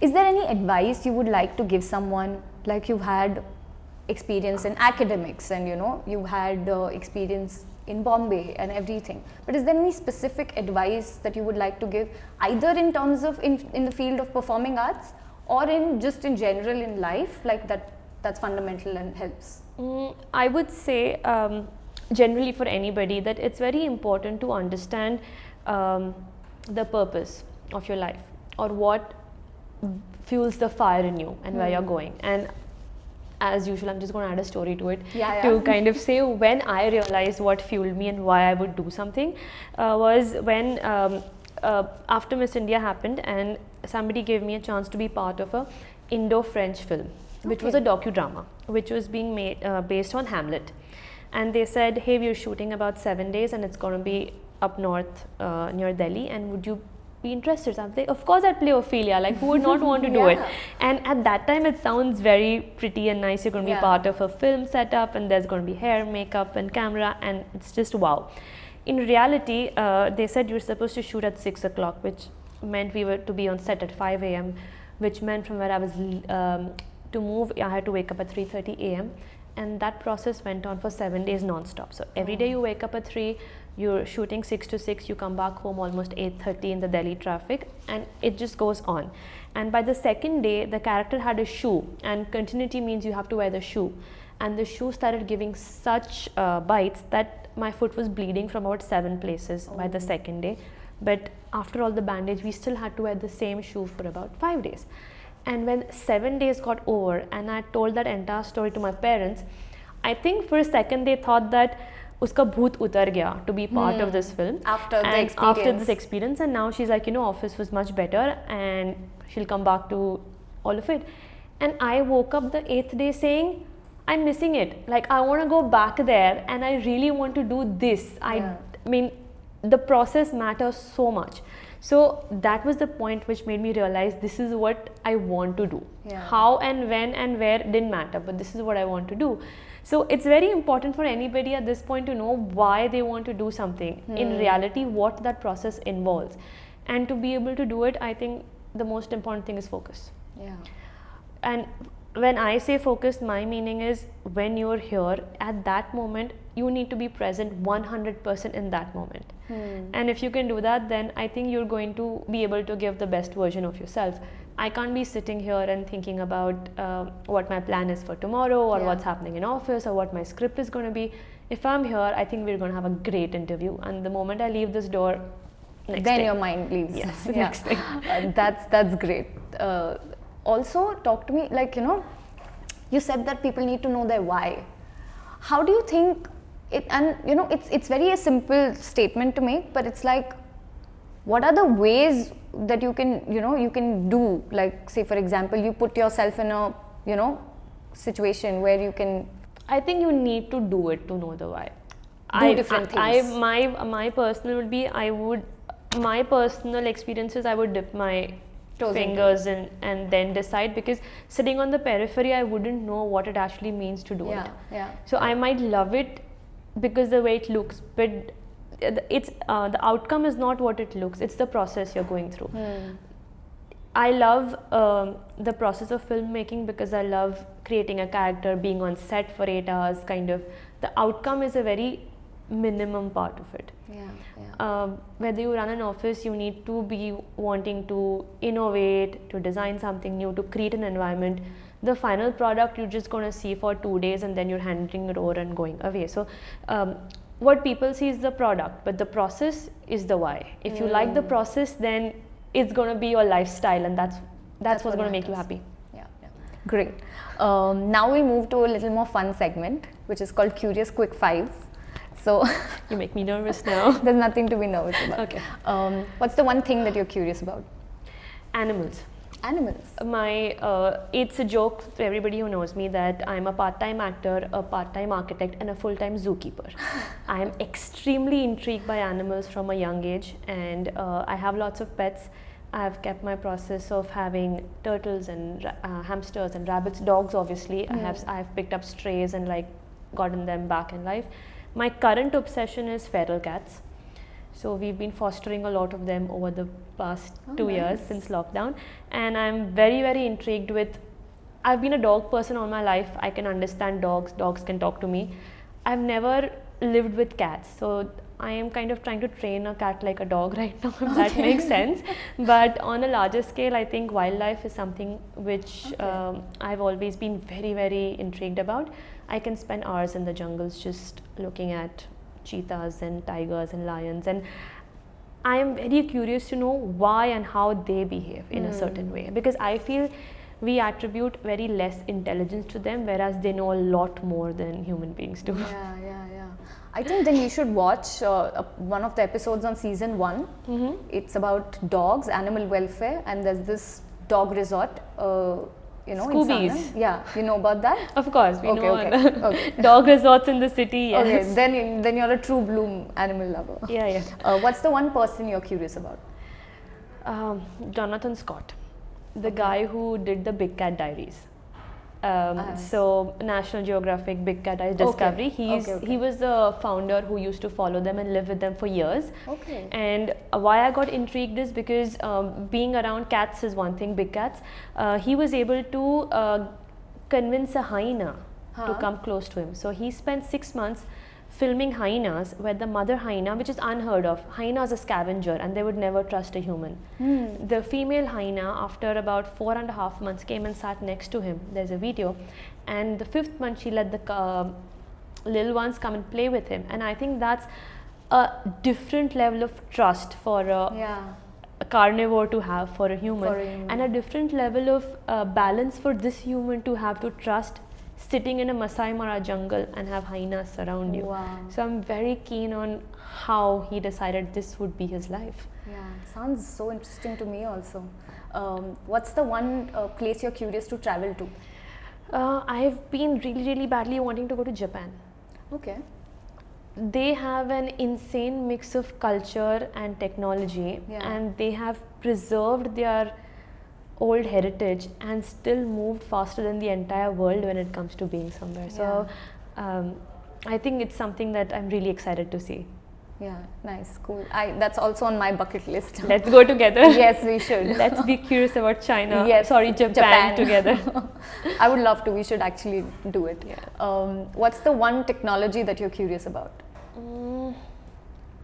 Is there any advice you would like to give someone, like you've had experience in academics and you had experience in Bombay and everything, but is there any specific advice that you would like to give, either in terms of in the field of performing arts, or in general in life, like that's fundamental and helps? I would say generally for anybody that it's very important to understand the purpose of your life, or what fuels the fire in you and where you're going. And as usual, I'm just going to add a story to it to kind of say when I realized what fueled me and why I would do something was when after Miss India happened, and somebody gave me a chance to be part of a Indo-French film, which was a docudrama, which was being made based on Hamlet. And they said, hey, we're shooting about 7 days and it's going to be up north near Delhi, and would you be interested? So I'm like, of course I'd play Ophelia, like who would not want to do it? And at that time it sounds very pretty and nice. You're going to be part of a film setup, and there's going to be hair, makeup and camera, and it's just wow. In reality, they said you're supposed to shoot at 6 o'clock, which meant we were to be on set at 5 a.m, which meant from where I was to move, I had to wake up at 3:30 a.m. And that process went on for 7 days non-stop. So every day you wake up at 3, you're shooting 6 to 6, you come back home almost 8:30 in the Delhi traffic, and it just goes on. And by the second day, the character had a shoe, and continuity means you have to wear the shoe. And the shoe started giving such bites that my foot was bleeding from about 7 places by the second day. But after all the bandage, we still had to wear the same shoe for about 5 days. And when 7 days got over and I told that entire story to my parents, I think for a second they thought that uska bhoot utar gaya to be part of this film after this experience. And now she's like, office was much better and she'll come back to all of it. And I woke up the 8th day saying, I'm missing it. Like, I want to go back there and I really want to do this. I mean, the process matters so much. So that was the point which made me realize this is what I want to do. How and when and where didn't matter, but this is what I want to do. So it's very important for anybody at this point to know why they want to do something. In reality, what that process involves. And to be able to do it, I think the most important thing is focus. And when I say focus, my meaning is when you're here at that moment, you need to be present 100% in that moment. And if you can do that, then I think you're going to be able to give the best version of yourself. I can't be sitting here and thinking about what my plan is for tomorrow, or what's happening in office, or what my script is going to be. If I'm here, I think we're going to have a great interview. And the moment I leave this door, next then day. your mind leaves. Yes, next thing. That's great. Also, talk to me, like, you said that people need to know their why. How do you think it, and it's very a simple statement to make, but it's like, what are the ways that you can, you can do, like, say for example, you put yourself in a, situation where you can. I think you need to do it to know the why. Different things. My personal would be, my personal experiences, I would dip my fingers in and then decide, because sitting on the periphery, I wouldn't know what it actually means to do it. So I might love it because the way it looks, but it's the outcome is not what it looks, it's the process you're going through. I love the process of filmmaking because I love creating a character, being on set for 8 hours, kind of. The outcome is a very minimum part of it. Whether you run an office, you need to be wanting to innovate, to design something new, to create an environment. The final product you're just going to see for 2 days and then you're handing it over and going away. So what people see is the product, but the process is the why. If you like the process, then it's going to be your lifestyle, and that's what's going to make you happy. Great. Now we'll move to a little more fun segment, which is called Curious Quick 5. So you make me nervous now. There's nothing to be nervous about. Okay. What's the one thing that you're curious about? Animals. Animals. It's a joke to everybody who knows me that I'm a part-time actor, a part-time architect, and a full-time zookeeper. I am extremely intrigued by animals from a young age, and I have lots of pets. I have kept my process of having turtles and hamsters and rabbits, dogs obviously. I have picked up strays and like gotten them back in life. My current obsession is feral cats. So we've been fostering a lot of them over the past 2 years since lockdown, and I'm very, very intrigued with. I've been a dog person all my life. I can understand dogs. Dogs can talk to me. I've never lived with cats, so I am kind of trying to train a cat like a dog right now, if that makes sense. But on a larger scale, I think wildlife is something which I've always been very, very intrigued about. I can spend hours in the jungles just looking at cheetahs and tigers and lions, and I am very curious to know why and how they behave in a certain way, because I feel we attribute very less intelligence to them, whereas they know a lot more than human beings do. I think then you should watch one of the episodes on season 1. It's about dogs, animal welfare, and there's this dog resort. Scoobies. Yeah, you know about that? Of course, we know. Okay. Dog resorts in the city. Yes. Okay, then you're a true bloom animal lover. Yeah. What's the one person you're curious about? Jonathan Scott, the guy who did the Big Cat Diaries. So National Geographic Big Cat Eyes Discovery. He was the founder who used to follow them and live with them for years. And why I got intrigued is because being around cats is one thing, big cats. He was able to convince a hyena to come close to him. So he spent 6 months filming hyenas, where the mother hyena, which is unheard of, hyena is a scavenger and they would never trust a human. The female hyena, after about 4.5 months, came and sat next to him. There's a video, and the 5th month she let the little ones come and play with him, and I think that's a different level of trust for a carnivore to have for a human, and a different level of balance for this human to have to trust sitting in a Masai Mara jungle and have hyenas surround you. So I'm very keen on how he decided this would be his life. Sounds so interesting to me also. What's the one place you're curious to travel to? I've been really, really badly wanting to go to Japan. They have an insane mix of culture and technology, and they have preserved their old heritage and still moved faster than the entire world when it comes to being somewhere. So I think it's something that I'm really excited to see. Nice, cool. That's also on my bucket list. Let's go together. Yes, we should. Let's be curious about China. Yes, Japan together. I would love to. We should actually do it. What's the one technology that you're curious about?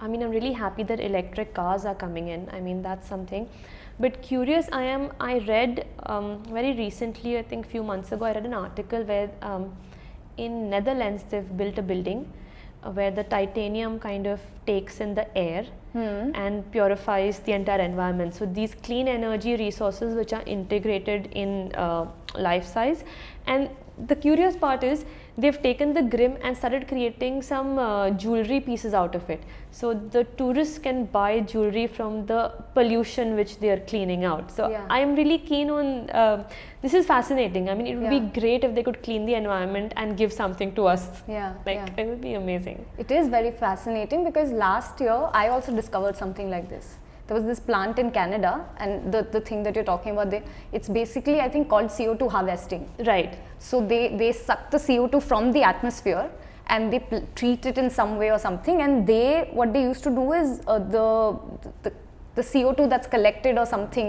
I mean, I'm really happy that electric cars are coming in. I mean, that's something. But curious I am, I read very recently, I think a few months ago, I read an article where in Netherlands they've built a building where the titanium kind of takes in the air and purifies the entire environment. So these clean energy resources which are integrated in life size. And the curious part is they've taken the grim and started creating some jewelry pieces out of it. So the tourists can buy jewelry from the pollution which they are cleaning out. So I am really keen on, this is fascinating. I mean, it would be great if they could clean the environment and give something to us. It would be amazing. It is very fascinating because last year I also discovered something like this. There was this plant in Canada, and the thing that you're talking about, it's basically, I think, called CO2 harvesting. Right. So they suck the CO2 from the atmosphere and they treat it in some way or something, and what they used to do is the the CO2 that's collected or something,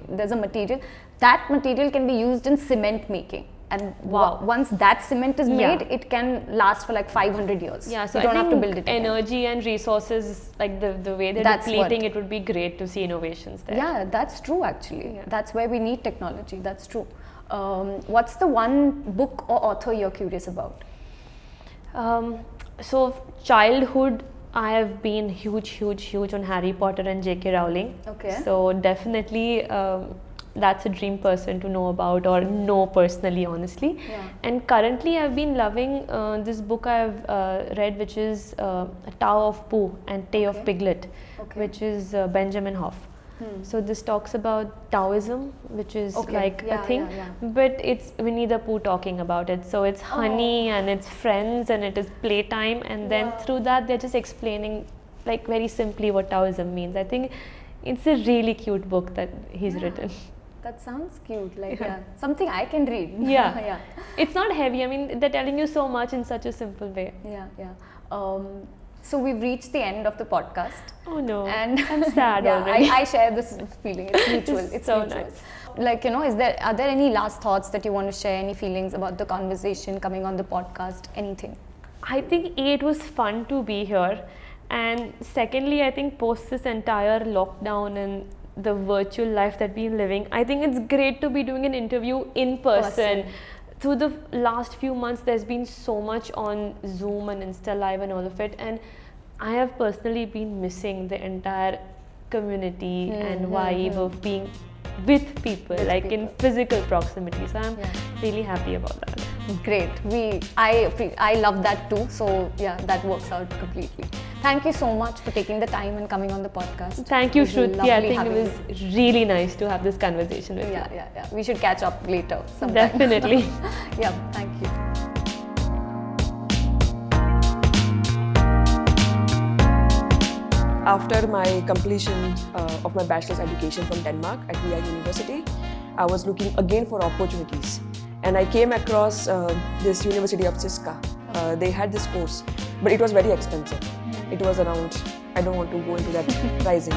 there's a material. That material can be used in cement making. And once that cement is made, it can last for like 500 years. Yeah, so you don't I have think to build it again. energy and resources, like the way they're depleting, it would be great to see innovations there. Yeah, that's true actually. Yeah. That's where we need technology. That's true. What's the one book or author you're curious about? So childhood, I have been huge on Harry Potter and J.K. Rowling. Okay. So definitely that's a dream person to know about or know personally, honestly. Yeah. And currently I've been loving this book I've read, which is Tao of Pooh and Tay of Piglet, which is Benjamin Hoff. So this talks about Taoism, which is like a thing, but it's Winnie the Pooh talking about it. So it's honey and it's friends and it is playtime, and then through that they're just explaining like very simply what Taoism means. I think it's a really cute book that he's written. That sounds cute, like something I can read. Yeah. It's not heavy. I mean, they're telling you so much in such a simple way. So we've reached the end of the podcast. Oh no, and I'm sad already. I share this feeling. It's mutual. It's so mutual. nice. Like, are there any last thoughts that you want to share? Any feelings about the conversation coming on the podcast? Anything? I think it was fun to be here, and secondly, I think post this entire lockdown and the virtual life that we're living, I think it's great to be doing an interview in person. Through the last few months, there's been so much on Zoom and Insta Live and all of it, and I have personally been missing the entire community and vibe of being with people, in physical proximity. So I'm really happy about that. Great. I love that too. So yeah, that works out completely. Thank you so much for taking the time and coming on the podcast. Thank you, Shruti. I think it was really nice to have this conversation with you. Yeah. We should catch up later sometime. Definitely. Yeah, thank you. After my completion of my bachelor's education from Denmark at VI University, I was looking again for opportunities. And I came across this University of Cisca. They had this course, but it was very expensive. It was around, I don't want to go into that pricing.